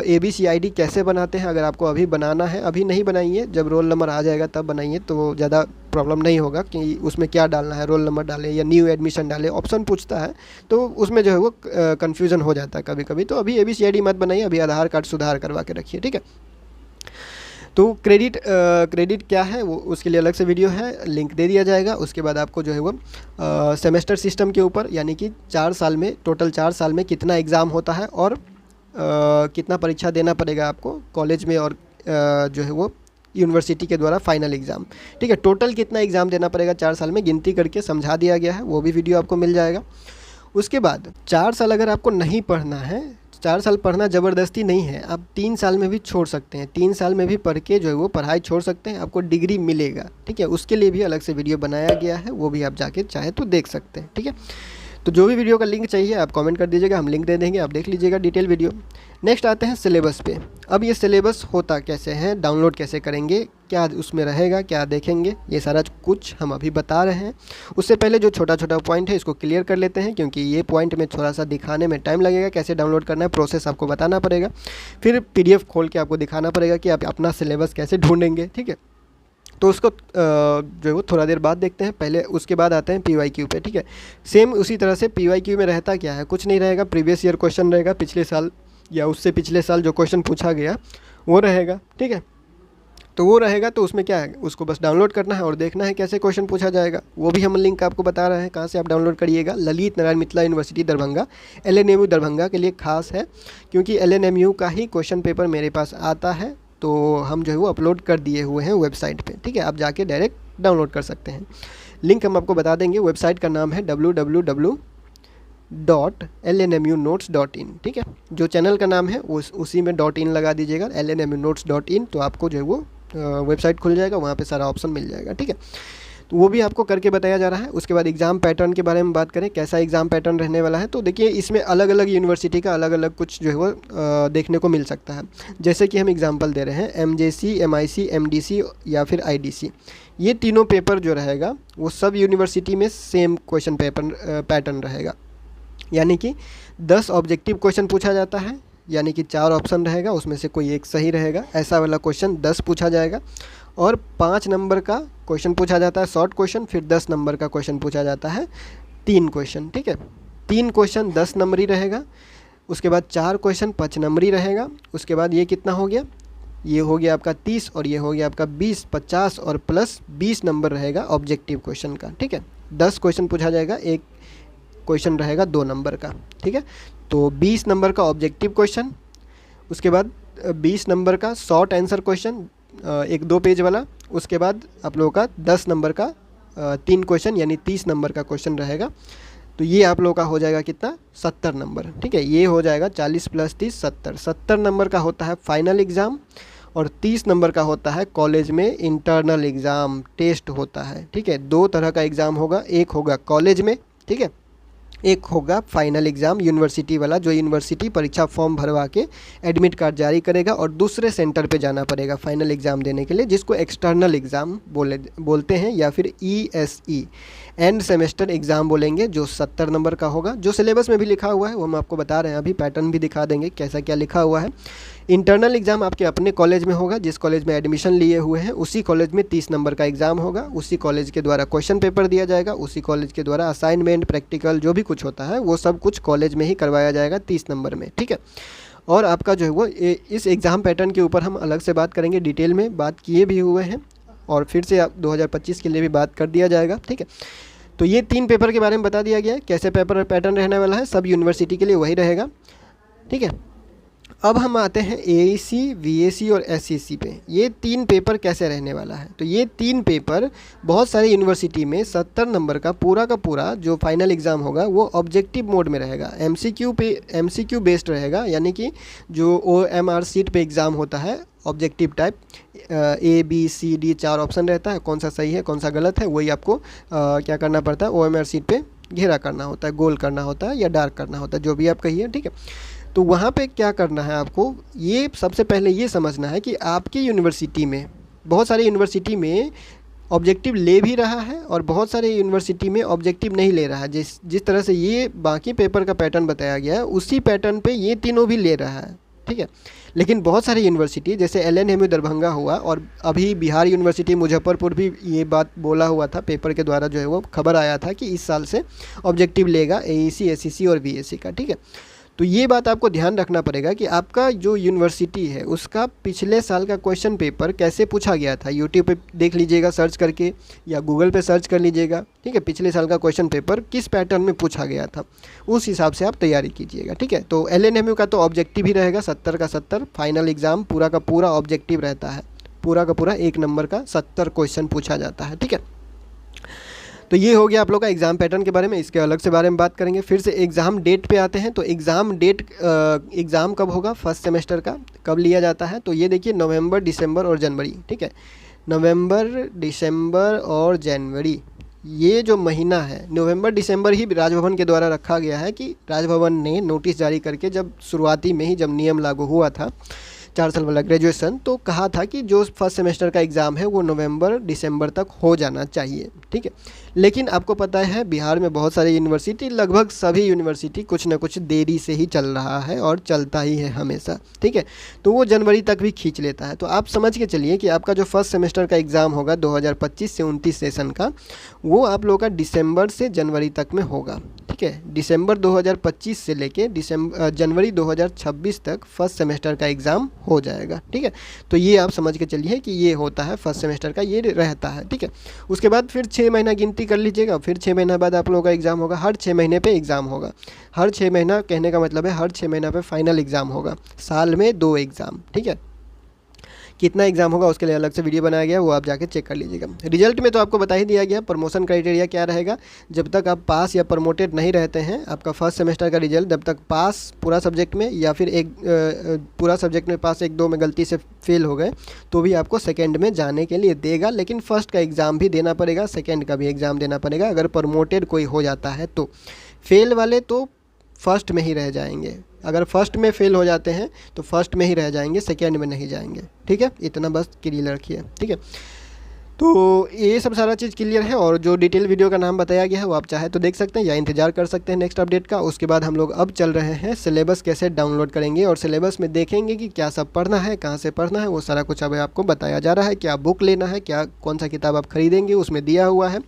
ABCID कैसे बनाते हैं, अगर आपको अभी बनाना है, अभी नहीं बनाइए, जब रोल नंबर आ जाएगा तब बनाइए, तो ज़्यादा प्रॉब्लम नहीं होगा कि उसमें क्या डालना है, रोल नंबर डालें या न्यू एडमिशन डालें, ऑप्शन पूछता है, तो उसमें जो है वो कन्फ्यूज़न हो जाता है कभी कभी। तो अभी ABCID मत बनाइए, अभी आधार कार्ड सुधार करवा के रखिए। ठीक है, तो क्रेडिट क्या है वो, उसके लिए अलग से वीडियो है, लिंक दे दिया जाएगा। उसके बाद आपको जो है वो सेमेस्टर सिस्टम के ऊपर, यानी कि 4 साल में, टोटल 4 साल में कितना एग्ज़ाम होता है और कितना परीक्षा देना पड़ेगा आपको कॉलेज में, और जो है वो यूनिवर्सिटी के द्वारा फाइनल एग्ज़ाम। ठीक है, टोटल कितना एग्ज़ाम देना पड़ेगा 4 साल में, गिनती करके समझा दिया गया है, वो भी वीडियो आपको मिल जाएगा। उसके बाद 4 साल अगर आपको नहीं पढ़ना है, 4 साल पढ़ना ज़बरदस्ती नहीं है, आप 3 साल में भी छोड़ सकते हैं, 3 साल में भी पढ़ के जो है वो पढ़ाई छोड़ सकते हैं, आपको डिग्री मिलेगा। ठीक है, उसके लिए भी अलग से वीडियो बनाया गया है, वो भी आप जाके चाहे तो देख सकते हैं। ठीक है, तो जो भी वीडियो का लिंक चाहिए आप कमेंट कर दीजिएगा, हम लिंक दे देंगे, आप देख लीजिएगा डिटेल वीडियो। नेक्स्ट आते हैं सिलेबस पे। अब ये सिलेबस होता कैसे है, डाउनलोड कैसे करेंगे, क्या उसमें रहेगा, क्या देखेंगे, ये सारा कुछ हम अभी बता रहे हैं। उससे पहले जो छोटा छोटा पॉइंट है इसको क्लियर कर लेते हैं, क्योंकि ये पॉइंट में थोड़ा सा दिखाने में टाइम लगेगा। कैसे डाउनलोड करना है, प्रोसेस आपको बताना पड़ेगा, फिर PDF खोल के आपको दिखाना पड़ेगा कि आप अपना सिलेबस कैसे ढूंढेंगे। ठीक है, तो उसको जो है वो थोड़ा देर बाद देखते हैं, पहले उसके बाद आते हैं PYQ पे। ठीक है, सेम उसी तरह से PYQ में रहता क्या है, कुछ नहीं रहेगा, प्रीवियस ईयर क्वेश्चन रहेगा, पिछले साल या उससे पिछले साल जो क्वेश्चन पूछा गया वो रहेगा। ठीक है, तो वो रहेगा, तो उसमें क्या है, उसको बस डाउनलोड करना है और देखना है कैसे क्वेश्चन पूछा जाएगा। वो भी हम लिंक आपको बता रहे हैं कहाँ से आप डाउनलोड करिएगा। ललित नारायण मिथिला यूनिवर्सिटी दरभंगा, LNMU दरभंगा के लिए खास है, क्योंकि LNMU का ही क्वेश्चन पेपर मेरे पास आता है, तो हम जो है वो अपलोड कर दिए हुए हैं वेबसाइट पे। ठीक है, आप जाके डायरेक्ट डाउनलोड कर सकते हैं, लिंक हम आपको बता देंगे। वेबसाइट का नाम है www.lnmunotes.in। ठीक है, जो चैनल का नाम है उसी में .in लगा दीजिएगा, lnmunotes.in, तो आपको जो है वो वेबसाइट खुल जाएगा, वहाँ पे सारा ऑप्शन मिल जाएगा। ठीक है, तो वो भी आपको करके बताया जा रहा है। उसके बाद एग्ज़ाम पैटर्न के बारे में बात करें, कैसा एग्ज़ाम पैटर्न रहने वाला है, तो देखिए इसमें अलग अलग यूनिवर्सिटी का अलग अलग कुछ जो है वो देखने को मिल सकता है। जैसे कि हम एग्जांपल दे रहे हैं, MJC, MIC, MDC या फिर IDC, ये तीनों पेपर जो रहेगा वो सब यूनिवर्सिटी में सेम क्वेश्चन पेपर पैटर्न रहेगा, यानी कि 10 ऑब्जेक्टिव क्वेश्चन पूछा जाता है, यानी कि 4 ऑप्शन रहेगा, उसमें से कोई एक सही रहेगा, ऐसा वाला क्वेश्चन 10 पूछा जाएगा। और 5 नंबर का क्वेश्चन पूछा जाता है शॉर्ट क्वेश्चन, फिर 10 नंबर का क्वेश्चन पूछा जाता है 3 क्वेश्चन। ठीक है, 3 क्वेश्चन 10 नंबरी रहेगा, उसके बाद 4 क्वेश्चन 5 नंबरी रहेगा। उसके बाद ये कितना हो गया, ये हो गया आपका 30 और ये हो गया आपका 20, 50 और प्लस 20 नंबर रहेगा ऑब्जेक्टिव क्वेश्चन का। ठीक है, 10 क्वेश्चन पूछा जाएगा, एक क्वेश्चन रहेगा 2 नंबर का। ठीक है, तो 20 नंबर का ऑब्जेक्टिव क्वेश्चन, उसके बाद 20 नंबर का शॉर्ट आंसर क्वेश्चन, एक 2 पेज वाला, उसके बाद आप लोगों का 10 नंबर का 3 क्वेश्चन यानी 30 नंबर का क्वेश्चन रहेगा। तो ये आप लोगों का हो जाएगा कितना, 70 नंबर। ठीक है, ये हो जाएगा 40 + 30 70। 70 नंबर का होता है फाइनल एग्ज़ाम और 30 नंबर का होता है कॉलेज में इंटरनल एग्ज़ाम, टेस्ट होता है। ठीक है, 2 तरह का एग्ज़ाम होगा, एक होगा कॉलेज में, ठीक है, एक होगा फाइनल एग्ज़ाम यूनिवर्सिटी वाला, जो यूनिवर्सिटी परीक्षा फॉर्म भरवा के एडमिट कार्ड जारी करेगा और दूसरे सेंटर पे जाना पड़ेगा फाइनल एग्ज़ाम देने के लिए, जिसको एक्सटर्नल एग्ज़ाम बोलते हैं, या फिर ESE एंड सेमेस्टर एग्ज़ाम बोलेंगे, जो 70 नंबर का होगा। जो सिलेबस में भी लिखा हुआ है वो हम आपको बता रहे हैं, अभी पैटर्न भी दिखा देंगे कैसा क्या लिखा हुआ है। इंटरनल एग्ज़ाम आपके अपने कॉलेज में होगा, जिस कॉलेज में एडमिशन लिए हुए हैं उसी कॉलेज में 30 नंबर का एग्ज़ाम होगा, उसी कॉलेज के द्वारा क्वेश्चन पेपर दिया जाएगा, उसी कॉलेज के द्वारा असाइनमेंट, प्रैक्टिकल जो भी कुछ होता है वो सब कुछ कॉलेज में ही करवाया जाएगा 30 नंबर में, ठीक है। और आपका जो है वो इस एग्ज़ाम पैटर्न के ऊपर हम अलग से बात करेंगे, डिटेल में बात किए भी हुए हैं और फिर से आप 2025 के लिए भी बात कर दिया जाएगा, ठीक है। तो ये 3 पेपर के बारे में बता दिया गया है, कैसे पेपर पैटर्न रहने वाला है, सब यूनिवर्सिटी के लिए वही रहेगा, ठीक है। अब हम आते हैं AEC, VAC और SEC पे। ये 3 पेपर कैसे रहने वाला है, तो ये 3 पेपर बहुत सारे यूनिवर्सिटी में 70 नंबर का पूरा जो फाइनल एग्ज़ाम होगा वो ऑब्जेक्टिव मोड में रहेगा, MCQ बेस्ड रहेगा, यानी कि जो OMR सीट पे एग्ज़ाम होता है ऑब्जेक्टिव टाइप, ABCD 4 ऑप्शन रहता है, कौन सा सही है कौन सा गलत है वही आपको क्या करना पड़ता है, OMR सीट पे घेरा करना होता है, गोल करना होता है या डार्क करना होता है, जो भी आप कहिए, ठीक है। तो वहाँ पे क्या करना है आपको, ये सबसे पहले ये समझना है कि आपकी यूनिवर्सिटी में, बहुत सारे यूनिवर्सिटी में ऑब्जेक्टिव ले भी रहा है और बहुत सारे यूनिवर्सिटी में ऑब्जेक्टिव नहीं ले रहा है। जिस तरह से ये बाकी पेपर का पैटर्न बताया गया है उसी पैटर्न पे ये तीनों भी ले रहा है, ठीक है। लेकिन बहुत सारे यूनिवर्सिटी जैसे LNMU दरभंगा हुआ और अभी बिहार यूनिवर्सिटी मुजफ्फरपुर भी ये बात बोला हुआ था, पेपर के द्वारा जो है वो खबर आया था कि इस साल से ऑब्जेक्टिव लेगा AEC, SEC और VAC का, ठीक है। तो ये बात आपको ध्यान रखना पड़ेगा कि आपका जो यूनिवर्सिटी है उसका पिछले साल का क्वेश्चन पेपर कैसे पूछा गया था, यूट्यूब पे देख लीजिएगा सर्च करके या गूगल पे सर्च कर लीजिएगा, ठीक है। पिछले साल का क्वेश्चन पेपर किस पैटर्न में पूछा गया था उस हिसाब से आप तैयारी कीजिएगा, ठीक है। तो LNMU का तो ऑब्जेक्टिव ही रहेगा 70 का 70, फाइनल एग्ज़ाम पूरा का पूरा ऑब्जेक्टिव रहता है, पूरा का पूरा 1 नंबर का 70 क्वेश्चन पूछा जाता है, ठीक है। तो ये हो गया आप लोग का एग्ज़ाम पैटर्न के बारे में, इसके अलग से बारे में बात करेंगे। फिर से एग्ज़ाम डेट पे आते हैं। तो एग्ज़ाम डेट, एग्ज़ाम कब होगा फर्स्ट सेमेस्टर का, कब लिया जाता है, तो ये देखिए नवंबर, दिसंबर और जनवरी, ठीक है। नवंबर, दिसंबर और जनवरी, ये जो महीना है नवंबर दिसंबर ही राजभवन के द्वारा रखा गया है कि राजभवन ने नोटिस जारी करके जब शुरुआती में ही जब नियम लागू हुआ था 4 साल वाला ग्रेजुएशन, तो कहा था कि जो फर्स्ट सेमेस्टर का एग्ज़ाम है वो नवंबर दिसंबर तक हो जाना चाहिए, ठीक है। लेकिन आपको पता है बिहार में बहुत सारे यूनिवर्सिटी, लगभग सभी यूनिवर्सिटी कुछ ना कुछ देरी से ही चल रहा है और चलता ही है हमेशा, ठीक है। तो वो जनवरी तक भी खींच लेता है। तो आप समझ के चलिए कि आपका जो फर्स्ट सेमेस्टर का एग्ज़ाम होगा 2025 से 29 सेशन का, वो आप लोगों का दिसंबर से जनवरी तक में होगा, ठीक है। दिसंबर 2025 से लेके जनवरी 2026 तक फर्स्ट सेमेस्टर का एग्ज़ाम हो जाएगा, ठीक है। तो ये आप समझ के चलिए कि ये होता है फर्स्ट सेमेस्टर का, ये रहता है, ठीक है। उसके बाद फिर 6 महीना गिनती कर लीजिएगा, फिर 6 महीना बाद आप लोगों का एग्ज़ाम होगा, हर 6 महीने पे एग्ज़ाम होगा। हर 6 महीना कहने का मतलब है हर 6 महीना पे फाइनल एग्ज़ाम होगा, साल में 2 एग्ज़ाम, ठीक है। कितना एग्ज़ाम होगा उसके लिए अलग से वीडियो बनाया गया है, वो आप जाके चेक कर लीजिएगा। रिजल्ट में तो आपको बता ही दिया गया प्रमोशन क्राइटेरिया क्या रहेगा। जब तक आप पास या प्रमोटेड नहीं रहते हैं, आपका फर्स्ट सेमेस्टर का रिजल्ट जब तक पास पूरा सब्जेक्ट में या फिर पूरा सब्जेक्ट में पास 1-2 में गलती से फेल हो गए तो भी आपको सेकेंड में जाने के लिए देगा। लेकिन फर्स्ट का एग्ज़ाम भी देना पड़ेगा, सेकेंड का भी एग्ज़ाम देना पड़ेगा अगर प्रमोटेड कोई हो जाता है तो। फेल वाले तो फर्स्ट में ही रह जाएंगे, अगर फर्स्ट में फेल हो जाते हैं तो फर्स्ट में ही रह जाएंगे, सेकेंड में नहीं जाएंगे, ठीक है। इतना बस क्लियर रखिए, ठीक है। तो ये सब सारा चीज़ क्लियर है और जो डिटेल वीडियो का नाम बताया गया है वो आप चाहे तो देख सकते हैं या इंतजार कर सकते हैं नेक्स्ट अपडेट का। उसके बाद हम लोग अब चल रहे हैं सिलेबस कैसे डाउनलोड करेंगे और सिलेबस में देखेंगे कि क्या सब पढ़ना है, कहाँ से पढ़ना है, वो सारा कुछ अब आपको बताया जा रहा है। क्या बुक लेना है, क्या कौन सा किताब आप खरीदेंगे उसमें दिया हुआ है,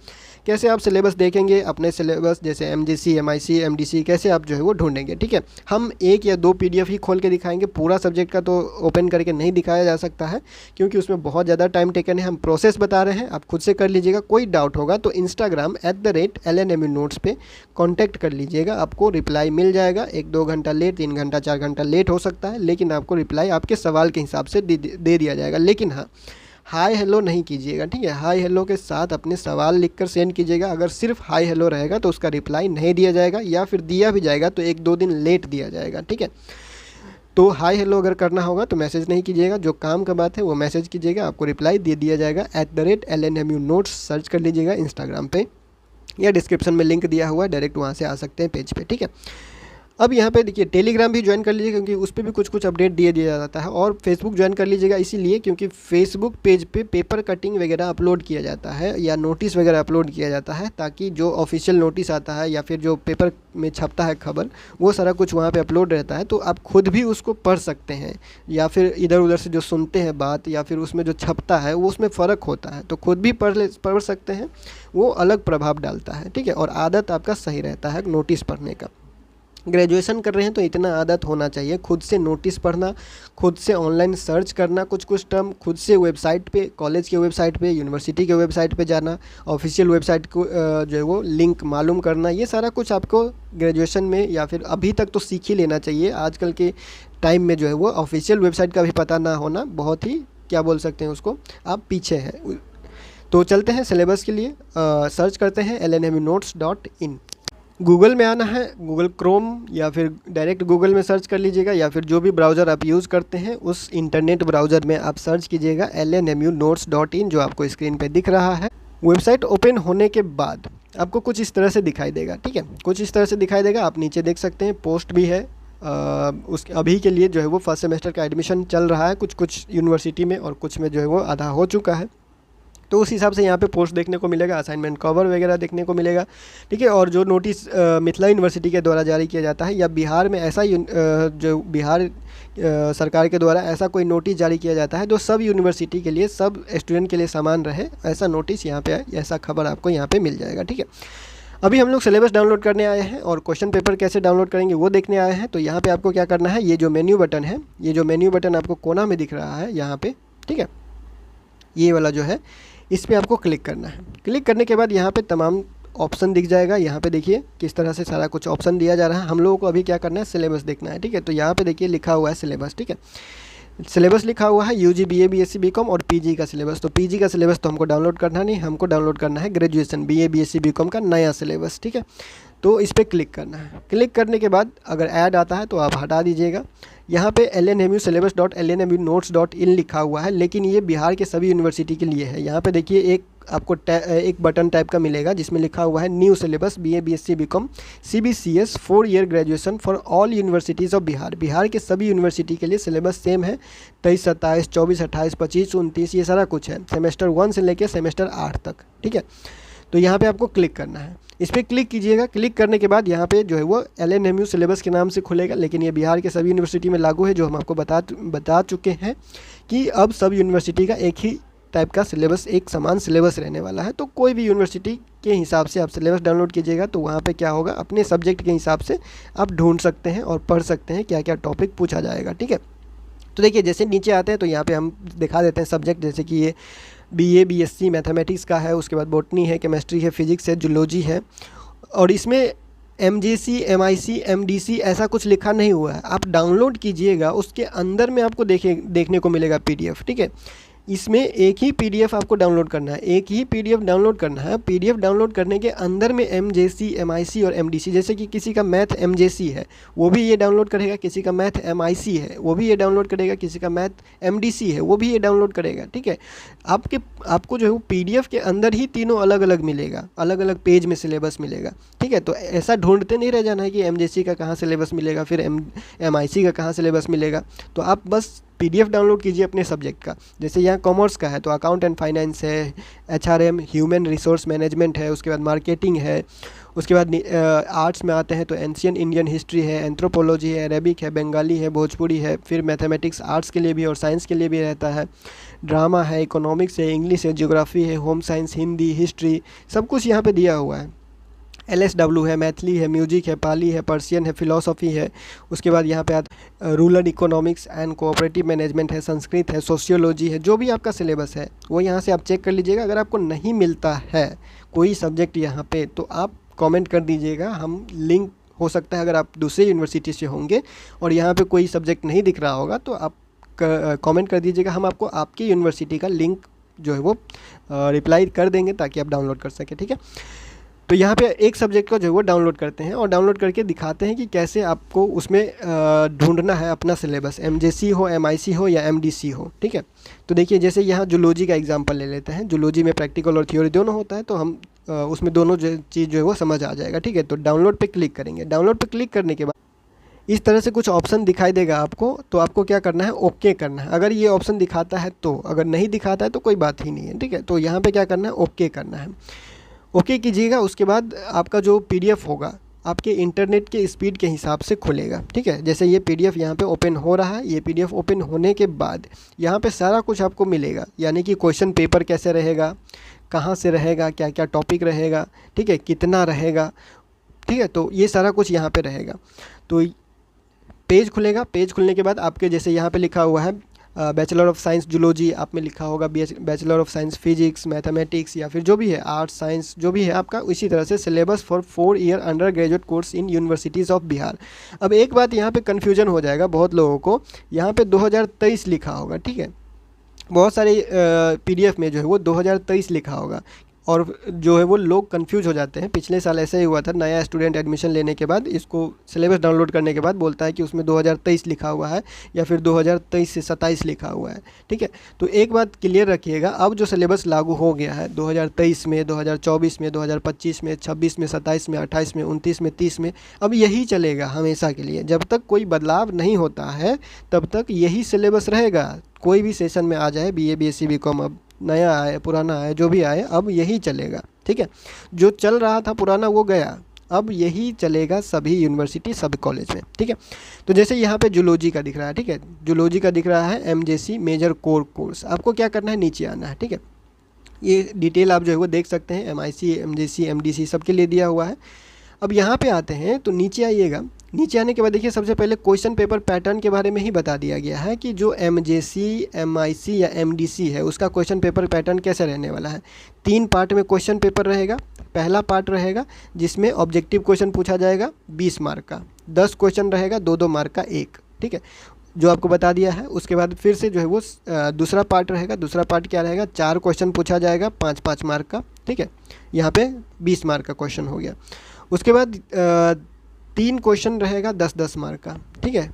कैसे आप सिलेबस देखेंगे, अपने सिलेबस जैसे MGC, MIC, MDC कैसे आप जो है वो ढूंढेंगे, ठीक है। हम 1 या 2 PDF ही खोल के दिखाएंगे, पूरा सब्जेक्ट का तो ओपन करके नहीं दिखाया जा सकता है क्योंकि उसमें बहुत ज़्यादा टाइम टेकन है। हम प्रोसेस बता रहे हैं, आप खुद से कर लीजिएगा। कोई डाउट होगा तो Instagram @LNMU Notes पे कॉन्टैक्ट कर लीजिएगा, आपको रिप्लाई मिल जाएगा। 1-2 घंटा लेट, 3 घंटा 4 घंटा लेट हो सकता है, लेकिन आपको रिप्लाई आपके सवाल के हिसाब से दे दिया जाएगा। लेकिन हाँ, हाय हेलो नहीं कीजिएगा, ठीक है। हाय हेलो के साथ अपने सवाल लिखकर सेंड कीजिएगा। अगर सिर्फ हाय हेलो रहेगा तो उसका रिप्लाई नहीं दिया जाएगा, या फिर दिया भी जाएगा तो 1-2 दिन लेट दिया जाएगा, ठीक है। तो हाय हेलो अगर करना होगा तो मैसेज नहीं कीजिएगा, जो काम का बात है वो मैसेज कीजिएगा, आपको रिप्लाई दे दिया जाएगा। @LNMU Notes सर्च कर लीजिएगा इंस्टाग्राम पे या डिस्क्रिप्शन में लिंक दिया हुआ है, डायरेक्ट वहाँ से आ सकते हैं पेज पे, ठीक है। अब यहाँ पे देखिए टेलीग्राम भी ज्वाइन कर लीजिएगा, क्योंकि उस पर भी कुछ कुछ अपडेट दिया जाता है। और फेसबुक ज्वाइन कर लीजिएगा इसीलिए क्योंकि फेसबुक पेज पे पेपर कटिंग वगैरह अपलोड किया जाता है या नोटिस वगैरह अपलोड किया जाता है, ताकि जो ऑफिशियल नोटिस आता है या फिर जो पेपर में छपता है खबर, वो सारा कुछ वहाँ पे अपलोड रहता है। तो आप खुद भी उसको पढ़ सकते हैं, या फिर इधर उधर से जो सुनते हैं बात या फिर उसमें जो छपता है वो उसमें फ़र्क होता है, तो खुद भी पढ़ सकते हैं, वो अलग प्रभाव डालता है। ठीक है, और आदत आपका सही रहता है नोटिस पढ़ने का। ग्रेजुएशन कर रहे हैं तो इतना आदत होना चाहिए, खुद से नोटिस पढ़ना, खुद से ऑनलाइन सर्च करना, कुछ टर्म खुद से वेबसाइट पे, कॉलेज के वेबसाइट पे, यूनिवर्सिटी के वेबसाइट पे जाना, ऑफिशियल वेबसाइट को जो है वो लिंक मालूम करना, ये सारा कुछ आपको ग्रेजुएशन में या फिर अभी तक तो सीख ही लेना चाहिए। आजकल के टाइम में जो है वो ऑफिशियल वेबसाइट का भी पता ना होना बहुत ही, क्या बोल सकते हैं उसको, आप पीछे हैं। तो चलते हैं सिलेबस के लिए, सर्च करते हैं lnmunotes.in। गूगल में आना है, गूगल क्रोम या फिर डायरेक्ट गूगल में सर्च कर लीजिएगा, या फिर जो भी ब्राउज़र आप यूज़ करते हैं उस इंटरनेट ब्राउज़र में आप सर्च कीजिएगा lnmunotes.in, जो आपको स्क्रीन पे दिख रहा है। वेबसाइट ओपन होने के बाद आपको कुछ इस तरह से दिखाई देगा। ठीक है, कुछ इस तरह से दिखाई देगा। आप नीचे देख सकते हैं पोस्ट भी है। उस अभी के लिए जो है वो फर्स्ट सेमेस्टर का एडमिशन चल रहा है, कुछ यूनिवर्सिटी में और कुछ में जो है वो आधा हो चुका है। तो उस हिसाब से यहाँ पे पोस्ट देखने को मिलेगा, असाइनमेंट कवर वगैरह देखने को मिलेगा। ठीक है, और जो नोटिस मिथिला यूनिवर्सिटी के द्वारा जारी किया जाता है, या बिहार में ऐसा जो बिहार सरकार के द्वारा ऐसा कोई नोटिस जारी किया जाता है जो सब यूनिवर्सिटी के लिए, सब स्टूडेंट के लिए समान रहे, ऐसा नोटिस यहाँ पे, ऐसा खबर आपको यहाँ पे मिल जाएगा। ठीक है, अभी हम लोग सिलेबस डाउनलोड करने आए हैं और क्वेश्चन पेपर कैसे डाउनलोड करेंगे वो देखने आए हैं। तो यहाँ पे आपको क्या करना है, ये जो मेन्यू बटन है, ये जो मेन्यू बटन आपको कोना में दिख रहा है यहाँ पे, ठीक है, ये वाला जो है, इस पर आपको क्लिक करना है। क्लिक करने के बाद यहाँ पे तमाम ऑप्शन दिख जाएगा। यहाँ पे देखिए किस तरह से सारा कुछ ऑप्शन दिया जा रहा है। हम लोगों को अभी क्या करना है, सिलेबस देखना है। ठीक है, तो यहाँ पे देखिए लिखा हुआ है सिलेबस। ठीक है, सिलेबस लिखा हुआ है यूजी, बीए, बीएससी, बीकॉम और पीजी का सिलेबस। तो पीजी का सिलेबस तो हमको डाउनलोड करना नहीं, हमको डाउनलोड करना है ग्रेजुएशन बीए, बीएससी, बीकॉम का नया सिलेबस। ठीक है, तो इस पर क्लिक करना है। क्लिक करने के बाद अगर ऐड आता है तो आप हटा दीजिएगा। यहाँ पे LNMU syllabus.lnmunotes.in लिखा हुआ है, लेकिन ये बिहार के सभी यूनिवर्सिटी के लिए है। यहाँ पे देखिए एक आपको एक बटन टाइप का मिलेगा जिसमें लिखा हुआ है new syllabus BA, BSc, BCom, CBCS 4 year graduation for all universities of Bihar. Bihar के सभी यूनिवर्सिटी के लिए सिलेबस सेम है, 23, 27, 24, 28, 25, 29, ये सारा कुछ है, सेमेस्टर 1 से लेकर सेमेस्टर 8 तक। ठीक है, तो यहाँ पे आपको क्लिक करना है, इस पर क्लिक कीजिएगा। क्लिक करने के बाद यहाँ पे जो है वो LNMU सिलेबस के नाम से खुलेगा, लेकिन ये बिहार के सभी यूनिवर्सिटी में लागू है, जो हम आपको बता चुके हैं कि अब सब यूनिवर्सिटी का एक ही टाइप का सिलेबस, एक समान सिलेबस रहने वाला है। तो कोई भी यूनिवर्सिटी के हिसाब से आप सिलेबस डाउनलोड कीजिएगा, तो वहाँ पे क्या होगा, अपने सब्जेक्ट के हिसाब से आप ढूंढ सकते हैं और पढ़ सकते हैं क्या क्या टॉपिक पूछा जाएगा। ठीक है, तो देखिए जैसे नीचे आते हैं तो यहाँ पे हम दिखा देते हैं सब्जेक्ट, जैसे कि ये बीए, बीएससी मैथमेटिक्स का है, उसके बाद बॉटनी है, केमिस्ट्री है, फिजिक्स है, जूलॉजी है, और इसमें MJC, MIC, MDC ऐसा कुछ लिखा नहीं हुआ है। आप डाउनलोड कीजिएगा, उसके अंदर में आपको देखने को मिलेगा PDF। ठीक है, इसमें एक ही PDF आपको डाउनलोड करना है, एक ही PDF डाउनलोड करना है। PDF डाउनलोड करने के अंदर में MJC, MIC और MDC, जैसे कि किसी का मैथ MJC है वो भी ये डाउनलोड करेगा, किसी का मैथ MIC है वो भी ये डाउनलोड करेगा, किसी का मैथ MDC है वो भी ये डाउनलोड करेगा। ठीक है, आपको जो है वो PDF के अंदर ही तीनों अलग अलग मिलेगा, अलग अलग पेज में सिलेबस मिलेगा। ठीक है, तो ऐसा ढूंढते नहीं रह जाना है कि MJC का कहाँ सिलेबस मिलेगा, फिर MIC का कहाँ सिलेबस मिलेगा। तो आप बस PDF डाउनलोड कीजिए अपने सब्जेक्ट का। जैसे यहाँ कॉमर्स का है तो अकाउंट एंड फाइनेंस है, HRM ह्यूमन रिसोर्स मैनेजमेंट है, उसके बाद मार्केटिंग है, उसके बाद आर्ट्स में आते हैं तो एंशियंट इंडियन हिस्ट्री है, एंथ्रोपोलॉजी है, अरेबिक है, बंगाली है, भोजपुरी है, फिर मैथमेटिक्स आर्ट्स के लिए भी और साइंस के लिए भी रहता है, ड्रामा है, इकोनॉमिक्स है, इंग्लिश है, ज्योग्राफी है, होम साइंस, हिंदी, हिस्ट्री, सब कुछ यहाँ पर दिया हुआ है। LSW है, मैथिली है, म्यूजिक है, पाली है, पर्शियन है, फिलॉसफी है, उसके बाद यहाँ पे आता rural economics and cooperative management है, संस्कृत है, सोशियोलॉजी है। जो भी आपका सिलेबस है वो यहाँ से आप चेक कर लीजिएगा। अगर आपको नहीं मिलता है कोई सब्जेक्ट यहाँ पे तो आप कमेंट कर दीजिएगा, हम लिंक, हो सकता है अगर आप दूसरे यूनिवर्सिटी से होंगे और यहाँ पे कोई सब्जेक्ट नहीं दिख रहा होगा तो आप कमेंट कर दीजिएगा, हम आपको आपकी यूनिवर्सिटी का लिंक जो है वो रिप्लाई कर देंगे ताकि आप डाउनलोड कर सकें। ठीक है, तो यहाँ पे एक सब्जेक्ट को जो है वो डाउनलोड करते हैं और डाउनलोड करके दिखाते हैं कि कैसे आपको उसमें ढूंढना है अपना सिलेबस, MJC हो, MIC हो या MDC हो। ठीक है, तो देखिए जैसे यहाँ जूलॉजी का एग्जांपल ले लेते हैं। जूलॉजी में प्रैक्टिकल और थ्योरी दोनों होता है, तो हम उसमें दोनों चीज़ जो है वो समझ आ जाएगा। ठीक है, तो डाउनलोड पे क्लिक करेंगे। डाउनलोड पे क्लिक करने के बाद इस तरह से कुछ ऑप्शन दिखाई देगा आपको, तो आपको क्या करना है, ओके करना है। अगर ये ऑप्शन दिखाता है तो, अगर नहीं दिखाता है तो कोई बात ही नहीं है, ठीक है। तो यहाँ पे क्या करना है, ओके करना है। ओके कीजिएगा, उसके बाद आपका जो पीडीएफ होगा आपके इंटरनेट के स्पीड के हिसाब से खुलेगा, ठीक है। जैसे ये पीडीएफ यहाँ पे ओपन हो रहा है, ये पीडीएफ ओपन होने के बाद यहाँ पे सारा कुछ आपको मिलेगा, यानी कि क्वेश्चन पेपर कैसे रहेगा, कहाँ से रहेगा, क्या क्या टॉपिक रहेगा, ठीक है, कितना रहेगा, ठीक है। तो ये सारा कुछ यहाँ पे रहेगा। तो पेज खुलेगा, पेज खुलने के बाद आपके जैसे यहाँ पे लिखा हुआ है बैचलर ऑफ साइंस जूलॉजी, आप में लिखा होगा bachelor of science physics, mathematics, या फिर जो भी है आर्ट्स साइंस जो भी है आपका, इसी तरह से syllabus for 4 year under graduate course in universities of Bihar. अब एक बात यहाँ पे कन्फ्यूजन हो जाएगा बहुत लोगों को, यहाँ पे 2023 लिखा होगा, ठीक है। बहुत सारे पीडीएफ में जो है वो 2023 लिखा होगा, और जो है वो लोग कंफ्यूज हो जाते हैं। पिछले साल ऐसा ही हुआ था, नया स्टूडेंट एडमिशन लेने के बाद इसको सिलेबस डाउनलोड करने के बाद बोलता है कि उसमें 2023 लिखा हुआ है या फिर 2023 से 27 लिखा हुआ है, ठीक है। तो एक बात क्लियर रखिएगा, अब जो सिलेबस लागू हो गया है 2023 में, 2024 में, 2025 में, 26 में, 27 में, 28 में, 29 में, 30 में, अब यही चलेगा हमेशा के लिए। जब तक कोई बदलाव नहीं होता है तब तक यही सिलेबस रहेगा। कोई भी सेशन में आ जाए, बीए, बीएससी, बीकॉम, अब नया आए, पुराना आए, जो भी आए, अब यही चलेगा, ठीक है। जो चल रहा था पुराना वो गया, अब यही चलेगा सभी यूनिवर्सिटी, सब कॉलेज में, ठीक है। तो जैसे यहाँ पे जूलॉजी का दिख रहा है, ठीक है, जूलॉजी का दिख रहा है एमजेसी मेजर कोर कोर्स। आपको क्या करना है, नीचे आना है, ठीक है। ये डिटेल आप जो है वो देख सकते हैं, एमआईसी, एमजेसी, एमडीसी सबके लिए दिया हुआ है। अब यहाँ पे आते हैं तो नीचे आइएगा, नीचे आने के बाद देखिए सबसे पहले क्वेश्चन पेपर पैटर्न के बारे में ही बता दिया गया है कि जो एमजेसी, एमआईसी या एमडीसी है उसका क्वेश्चन पेपर पैटर्न कैसे रहने वाला है। 3 पार्ट में क्वेश्चन पेपर रहेगा। पहला पार्ट रहेगा जिसमें ऑब्जेक्टिव क्वेश्चन पूछा जाएगा 20 मार्क का, 10 क्वेश्चन रहेगा 2-2 मार्क का एक, ठीक है, जो आपको बता दिया है। उसके बाद फिर से जो है वो दूसरा पार्ट रहेगा। दूसरा पार्ट क्या रहेगा, 4 क्वेश्चन पूछा जाएगा 5-5 मार्क का, ठीक है, यहाँ पे 20 मार्क का क्वेश्चन हो गया। उसके बाद 3 क्वेश्चन रहेगा 10-10 मार्क का, ठीक है।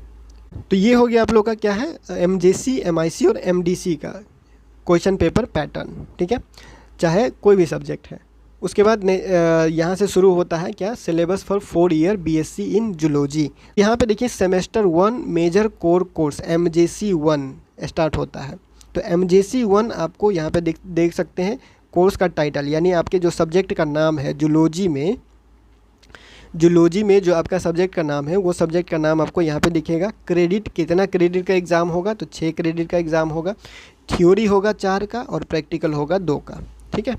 तो ये हो गया आप लोग का क्या है, एमजेसी, एमआईसी और एमडीसी का क्वेश्चन पेपर पैटर्न, ठीक है, चाहे कोई भी सब्जेक्ट है। उसके बाद यहाँ से शुरू होता है क्या, syllabus for 4 year BSc in zoology. यहाँ पे देखिए semester 1 major core course MJC 1 start होता है। तो एमजेसी 1 आपको यहाँ पे देख सकते हैं कोर्स का टाइटल, यानी आपके जो सब्जेक्ट का नाम है जूलॉजी में जो आपका सब्जेक्ट का नाम है वो सब्जेक्ट का नाम आपको यहाँ पे दिखेगा। क्रेडिट, कितना क्रेडिट का एग्ज़ाम होगा, तो 6 क्रेडिट का एग्ज़ाम होगा। थ्योरी होगा 4 का और प्रैक्टिकल होगा 2 का, ठीक है।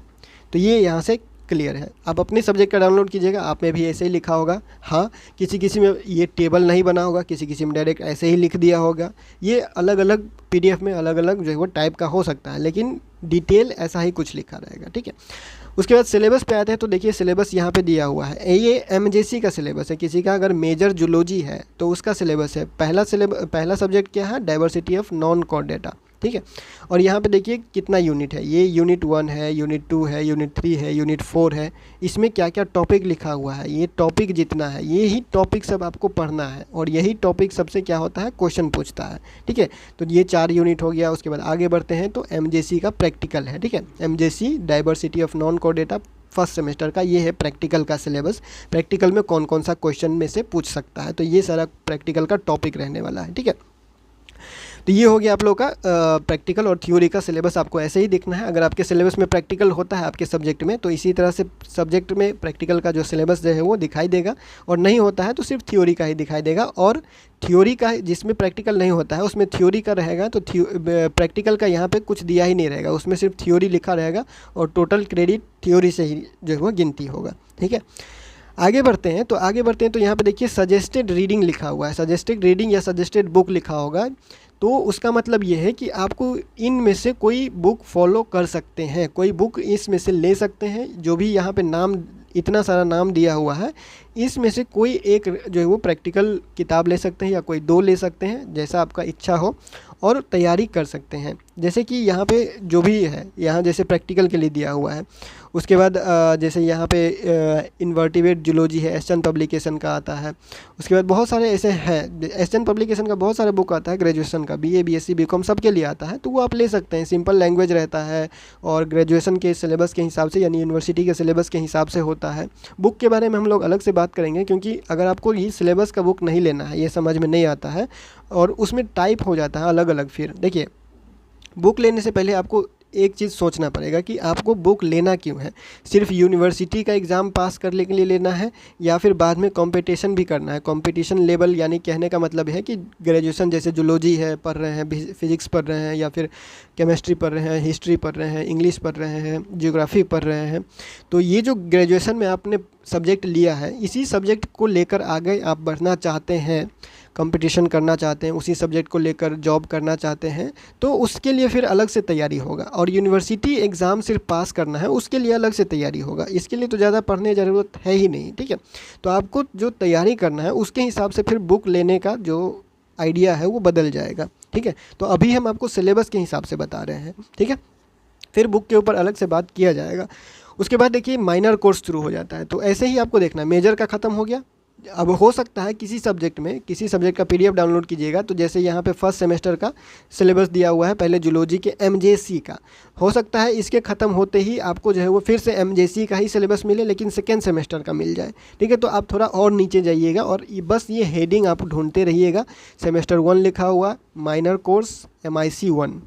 तो ये यहाँ से क्लियर है। आप अपने सब्जेक्ट का डाउनलोड कीजिएगा, आप में भी ऐसे ही लिखा होगा। हाँ, किसी में ये टेबल नहीं बना होगा, किसी में डायरेक्ट ऐसे ही लिख दिया होगा। ये अलग अलग पीडीएफ में अलग अलग जो है वो टाइप का हो सकता है, लेकिन डिटेल ऐसा ही कुछ लिखा रहेगा, ठीक है। उसके बाद सिलेबस पे आते हैं तो देखिए सिलेबस यहाँ पे दिया हुआ है। ये एमजेसी का सिलेबस है। किसी का अगर मेजर जूलॉजी है तो उसका सिलेबस है। पहला सब्जेक्ट क्या है, diversity of non core data, ठीक है। और यहाँ पे देखिए कितना यूनिट है, ये यूनिट 1 है, यूनिट 2 है, यूनिट 3 है, यूनिट 4 है। इसमें क्या क्या टॉपिक लिखा हुआ है, ये टॉपिक जितना है ये ही टॉपिक सब आपको पढ़ना है, और यही टॉपिक सबसे क्या होता है, क्वेश्चन पूछता है, ठीक है। तो ये 4 यूनिट हो गया। उसके बाद आगे बढ़ते हैं तो एमजेसी का प्रैक्टिकल है, ठीक है। MJC diversity of non core data first semester का ये है प्रैक्टिकल का सिलेबस। प्रैक्टिकल में कौन कौन सा क्वेश्चन में से पूछ सकता है, तो ये सारा प्रैक्टिकल का टॉपिक रहने वाला है, ठीक है। तो ये हो गया आप लोग का प्रैक्टिकल और थ्योरी का सिलेबस। आपको ऐसे ही देखना है। अगर आपके सिलेबस में प्रैक्टिकल होता है आपके सब्जेक्ट में, तो इसी तरह से सब्जेक्ट में प्रैक्टिकल का जो सिलेबस जो है वो दिखाई देगा, और नहीं होता है तो सिर्फ थ्योरी का ही दिखाई देगा। और थ्योरी का जिसमें प्रैक्टिकल नहीं होता है उसमें थ्योरी का रहेगा, तो प्रैक्टिकल का यहाँ पे कुछ दिया ही नहीं रहेगा, उसमें सिर्फ थ्योरी लिखा रहेगा, और टोटल क्रेडिट थ्योरी से ही जो है वो गिनती होगा, ठीक है। आगे बढ़ते हैं तो यहाँ पे देखिए सजेस्टेड रीडिंग लिखा हुआ है। सजेस्टेड रीडिंग या सजेस्टेड बुक लिखा होगा, तो उसका मतलब ये है कि आपको इन में से कोई बुक फॉलो कर सकते हैं, कोई बुक इसमें से ले सकते हैं। जो भी यहाँ पे नाम, इतना सारा नाम दिया हुआ है, इसमें से कोई एक जो है वो प्रैक्टिकल किताब ले सकते हैं, या कोई 2 ले सकते हैं, जैसा आपका इच्छा हो, और तैयारी कर सकते हैं। जैसे कि यहाँ पे जो भी है, यहाँ जैसे प्रैक्टिकल के लिए दिया हुआ है, उसके बाद जैसे यहाँ पे इन्वर्टिब्रेट जूलॉजी है, एसचन पब्लिकेशन का आता है। उसके बाद बहुत सारे ऐसे हैं, एसचन पब्लिकेशन का बहुत सारे बुक आता है ग्रेजुएशन का, बीए बीएससी बीकॉम सबके लिए आता है, तो वो आप ले सकते हैं। सिंपल लैंग्वेज रहता है और ग्रेजुएशन के सिलेबस के हिसाब से, यानी यूनिवर्सिटी के सिलेबस के हिसाब से होता है। बुक के बारे में हम लोग अलग से बात करेंगे, क्योंकि अगर आपको ये सिलेबस का बुक नहीं लेना है, ये समझ में नहीं आता है और उसमें टाइप हो जाता है अलग अलग। फिर देखिए, बुक लेने से पहले आपको एक चीज़ सोचना पड़ेगा कि आपको बुक लेना क्यों है। सिर्फ यूनिवर्सिटी का एग्ज़ाम पास करने के लिए लेना है, या फिर बाद में कंपटीशन भी करना है। कंपटीशन लेवल यानी कहने का मतलब है कि ग्रेजुएशन जैसे जूलॉजी है पढ़ रहे हैं, फिजिक्स पढ़ रहे हैं, या फिर केमिस्ट्री पढ़ रहे हैं, हिस्ट्री पढ़ रहे हैं, इंग्लिश पढ़ रहे हैं, ज्योग्राफी पढ़ रहे हैं, तो ये जो ग्रेजुएशन में आपने सब्जेक्ट लिया है, इसी सब्जेक्ट को लेकर आगे आप बढ़ना चाहते हैं, कंपटीशन करना चाहते हैं, उसी सब्जेक्ट को लेकर जॉब करना चाहते हैं, तो उसके लिए फिर अलग से तैयारी होगा। और यूनिवर्सिटी एग्ज़ाम सिर्फ पास करना है, उसके लिए अलग से तैयारी होगा। इसके लिए तो ज़्यादा पढ़ने की ज़रूरत है ही नहीं, ठीक है। तो आपको जो तैयारी करना है उसके हिसाब से फिर बुक लेने का जो आइडिया है वो बदल जाएगा, ठीक है। तो अभी हम आपको सिलेबस के हिसाब से बता रहे हैं, ठीक है। फिर बुक के ऊपर अलग से बात किया जाएगा। उसके बाद देखिए माइनर कोर्स शुरू हो जाता है। तो ऐसे ही आपको देखना है, मेजर का ख़त्म हो गया। अब हो सकता है किसी सब्जेक्ट का पीडीएफ डाउनलोड कीजिएगा, तो जैसे यहाँ पे फर्स्ट सेमेस्टर का सिलेबस दिया हुआ है, पहले जूलॉजी के एमजेसी का, हो सकता है इसके ख़त्म होते ही आपको जो है वो फिर से एमजेसी का ही सिलेबस मिले, लेकिन सेकेंड सेमेस्टर का मिल जाए, ठीक है। तो आप थोड़ा और नीचे जाइएगा और बस ये हेडिंग आप ढूंढते रहिएगा। सेमेस्टर 1 लिखा हुआ, माइनर कोर्स MIC 1,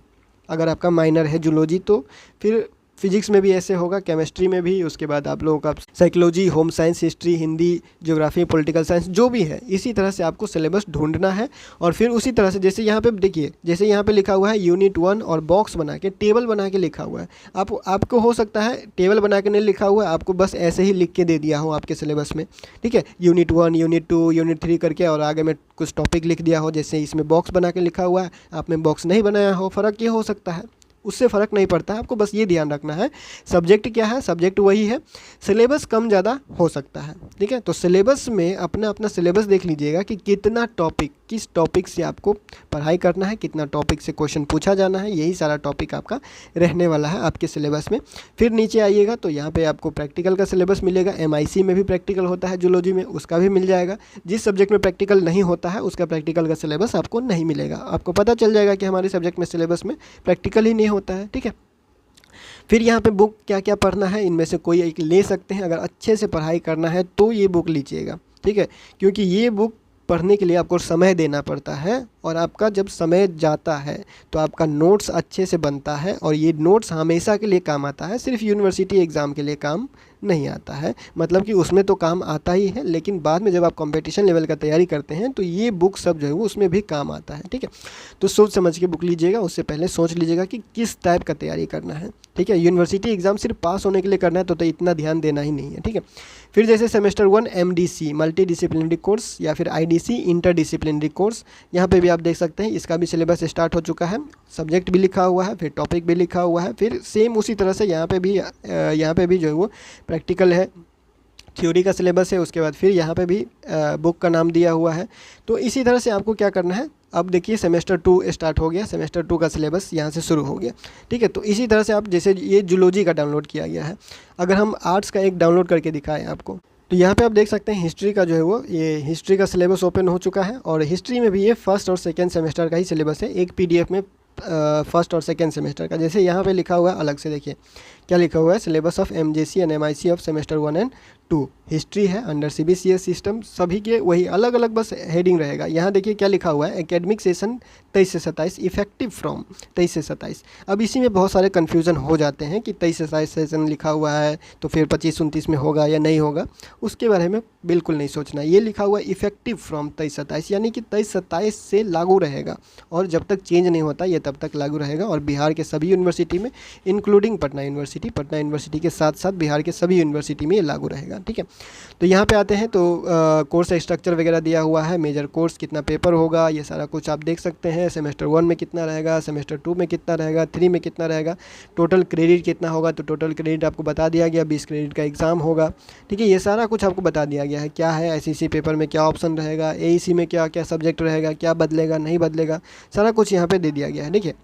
अगर आपका माइनर है जूलॉजी तो। फिर फिजिक्स में भी ऐसे होगा, केमिस्ट्री में भी, उसके बाद आप लोगों का psychology, home science, history, Hindi, geography, political science जो भी है, इसी तरह से आपको सिलेबस ढूंढना है। और फिर उसी तरह से जैसे यहाँ पे देखिए, जैसे यहाँ पे लिखा हुआ है यूनिट 1 और बॉक्स बना के, टेबल बना के लिखा हुआ है। आपको हो सकता है टेबल बना के नहीं लिखा हुआ है, आपको बस ऐसे ही लिख के दे दिया हो आपके सिलेबस में, ठीक है। यूनिट 1, यूनिट 2, यूनिट 3 करके, और आगे में कुछ टॉपिक लिख दिया हो, जैसे इसमें बॉक्स बना के लिखा हुआ है, आपने बॉक्स नहीं बनाया हो। फ़र्क ये हो सकता है, उससे फ़र्क नहीं पड़ता है। आपको बस ये ध्यान रखना है, सब्जेक्ट क्या है, सब्जेक्ट वही है, सिलेबस कम ज़्यादा हो सकता है, ठीक है। तो सिलेबस में अपना अपना सिलेबस देख लीजिएगा कि कितना टॉपिक, किस टॉपिक से आपको पढ़ाई करना है, कितना टॉपिक से क्वेश्चन पूछा जाना है, यही सारा टॉपिक आपका रहने वाला है आपके सिलेबस में। फिर नीचे आइएगा तो यहाँ पे आपको प्रैक्टिकल का सिलेबस मिलेगा। MIC में भी प्रैक्टिकल होता है जूलॉजी में, उसका भी मिल जाएगा। जिस सब्जेक्ट में प्रैक्टिकल नहीं होता है उसका प्रैक्टिकल का सिलेबस आपको नहीं मिलेगा। आपको पता चल जाएगा कि हमारे सब्जेक्ट में सिलेबस में प्रैक्टिकल ही नहीं होता है, ठीक है। फिर यहाँ पे बुक क्या क्या पढ़ना है, इनमें से कोई एक ले सकते हैं। अगर अच्छे से पढ़ाई करना है तो ये बुक लीजिएगा, ठीक है, क्योंकि ये बुक पढ़ने के लिए आपको समय देना पड़ता है, और आपका जब समय जाता है तो आपका नोट्स अच्छे से बनता है, और ये नोट्स हमेशा के लिए काम आता है, सिर्फ यूनिवर्सिटी एग्ज़ाम के लिए काम नहीं आता है। मतलब कि उसमें तो काम आता ही है, लेकिन बाद में जब आप कंपटीशन लेवल का तैयारी करते हैं तो ये बुक सब जो है वो उसमें भी काम आता है, ठीक है। तो सोच समझ के बुक लीजिएगा, उससे पहले सोच लीजिएगा कि किस टाइप का तैयारी करना है, ठीक है। यूनिवर्सिटी एग्ज़ाम सिर्फ पास होने के लिए करना है तो इतना ध्यान देना ही नहीं है, ठीक है। फिर जैसे semester 1 MDC multi disciplinary course, या फिर IDC इंटर डिसिप्लिनरी कोर्स, यहाँ पे भी आप देख सकते हैं इसका भी सिलेबस स्टार्ट हो चुका है। सब्जेक्ट भी लिखा हुआ है, फिर टॉपिक भी लिखा हुआ है, फिर सेम उसी तरह से यहाँ पे भी जो है वो प्रैक्टिकल है, थ्योरी का सिलेबस है। उसके बाद फिर यहाँ पे भी बुक का नाम दिया हुआ है। तो इसी तरह से आपको क्या करना है, अब देखिए सेमेस्टर 2 स्टार्ट हो गया, सेमेस्टर 2 का सिलेबस यहाँ से शुरू हो गया, ठीक है। तो इसी तरह से आप, जैसे ये जूलॉजी का डाउनलोड किया गया है, अगर हम आर्ट्स का एक डाउनलोड करके दिखाएं आपको, तो यहाँ पे आप देख सकते हैं हिस्ट्री का जो है वो, ये हिस्ट्री का सिलेबस ओपन हो चुका है, और हिस्ट्री में भी ये फर्स्ट और सेकेंड सेमेस्टर का ही सिलेबस है, एक PDF में फर्स्ट और सेकेंड सेमेस्टर का। जैसे यहाँ पे लिखा हुआ है अलग से, देखिए क्या लिखा हुआ है, syllabus of MJC and MIC of semester 1 and 2, history है अंडर CBCS सिस्टम, सभी के वही अलग अलग बस हेडिंग रहेगा। यहाँ देखिए क्या लिखा हुआ है, एकेडमिक सेशन 23 से 27, इफेक्टिव फ्रॉम 23 से 27। अब इसी में बहुत सारे कन्फ्यूज़न हो जाते हैं कि 23 से 27 सेशन लिखा हुआ है तो फिर 25-29 में होगा या नहीं होगा, उसके बारे में बिल्कुल नहीं सोचना। ये लिखा हुआ है इफेक्टिव फ्रॉम 23-27, यानी कि 23-27 से लागू रहेगा, और जब तक चेंज नहीं होता ये तब तक लागू रहेगा। और बिहार के सभी यूनिवर्सिटी में, इंक्लूडिंग पटना यूनिवर्सिटी के साथ साथ बिहार के सभी यूनिवर्सिटी में ये लागू रहेगा, ठीक है। तो यहाँ पे आते हैं तो कोर्स स्ट्रक्चर वगैरह दिया हुआ है, मेजर कोर्स कितना पेपर होगा, ये सारा कुछ आप देख सकते हैं। सेमेस्टर 1 में कितना रहेगा, सेमेस्टर 2 में कितना रहेगा, 3 में कितना रहेगा, टोटल क्रेडिट कितना होगा, तो टोटल क्रेडिट आपको बता दिया गया, 20 क्रेडिट का एग्ज़ाम होगा, ठीक है। ये सारा कुछ आपको बता दिया गया है, क्या है SEC पेपर में क्या ऑप्शन रहेगा, AEC में क्या क्या सब्जेक्ट रहेगा, क्या बदलेगा नहीं बदलेगा, सारा कुछ यहाँ पर दे दिया गया है, ठीक है।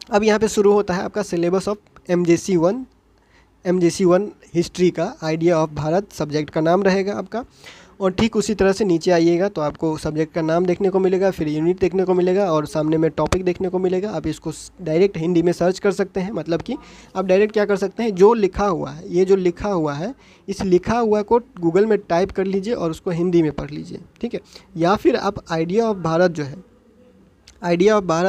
अब यहाँ पे शुरू होता है आपका सिलेबस ऑफ MJC1 हिस्ट्री का, आइडिया ऑफ भारत सब्जेक्ट का नाम रहेगा आपका। और ठीक उसी तरह से नीचे आइएगा तो आपको सब्जेक्ट का नाम देखने को मिलेगा, फिर यूनिट देखने को मिलेगा और सामने में टॉपिक देखने को मिलेगा। आप इसको डायरेक्ट हिंदी में सर्च कर सकते हैं, मतलब कि आप डायरेक्ट क्या कर सकते हैं, जो लिखा हुआ है, ये जो लिखा हुआ है, इस लिखा हुआ को गूगल में टाइप कर लीजिए और उसको हिंदी में पढ़ लीजिए, ठीक है। या फिर आप आइडिया ऑफ भारत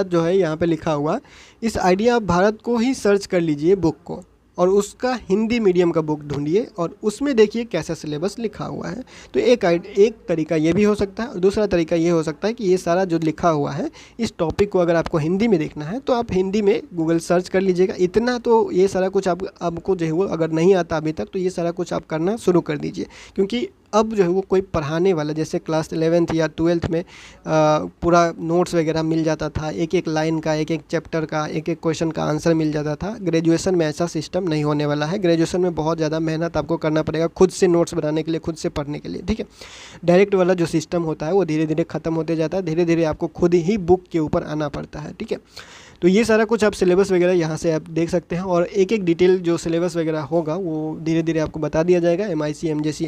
जो है यहाँ पे लिखा हुआ, इस आइडिया ऑफ भारत को ही सर्च कर लीजिए बुक को, और उसका हिंदी मीडियम का बुक ढूंढिए और उसमें देखिए कैसा सिलेबस लिखा हुआ है। तो एक तरीका ये भी हो सकता है, और दूसरा तरीका ये हो सकता है कि ये सारा जो लिखा हुआ है, इस टॉपिक को अगर आपको हिंदी में देखना है तो आप हिंदी में गूगल सर्च कर लीजिएगा। इतना तो ये सारा कुछ आपको जो है वो अगर नहीं आता अभी तक, तो ये सारा कुछ आप करना शुरू कर दीजिए, क्योंकि अब जो है वो कोई पढ़ाने वाला, जैसे क्लास 11th या 12th में पूरा नोट्स वगैरह मिल जाता था, एक एक लाइन का, एक एक चैप्टर का, एक एक क्वेश्चन का आंसर मिल जाता था। ग्रेजुएशन में ऐसा सिस्टम नहीं होने वाला है। ग्रेजुएशन में बहुत ज़्यादा मेहनत आपको करना पड़ेगा खुद से नोट्स बनाने के लिए, खुद से पढ़ने के लिए, ठीक है। डायरेक्ट वाला जो सिस्टम होता है वो धीरे धीरे ख़त्म होते जाता है, धीरे धीरे आपको खुद ही बुक के ऊपर आना पड़ता है, ठीक है। तो ये सारा कुछ आप सिलेबस वगैरह यहाँ से आप देख सकते हैं, और एक एक डिटेल जो सिलेबस वगैरह होगा वो धीरे धीरे आपको बता दिया जाएगा। MIC, MJC,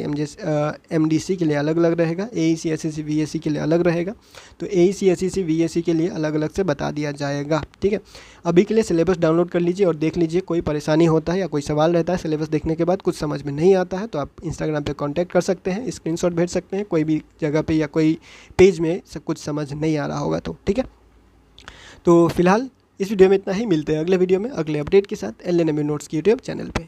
MDC के लिए अलग अलग रहेगा, AEC, SEC, VAC के लिए अलग रहेगा। तो AEC, SEC, VAC के लिए अलग अलग से बता दिया जाएगा, ठीक है। अभी के लिए सिलेबस डाउनलोड कर लीजिए और देख लीजिए। कोई परेशानी होता है या कोई सवाल रहता है सिलेबस देखने के बाद, कुछ समझ में नहीं आता है, तो आप इंस्टाग्राम पर कॉन्टैक्ट कर सकते हैं, स्क्रीनशॉट भेज सकते हैं कोई भी जगह पर या कोई पेज में सब कुछ समझ नहीं आ रहा होगा तो, ठीक है। तो फिलहाल इस वीडियो में इतना ही, मिलते हैं अगले वीडियो में अगले अपडेट के साथ LNMU नोट्स की यूट्यूब चैनल पे।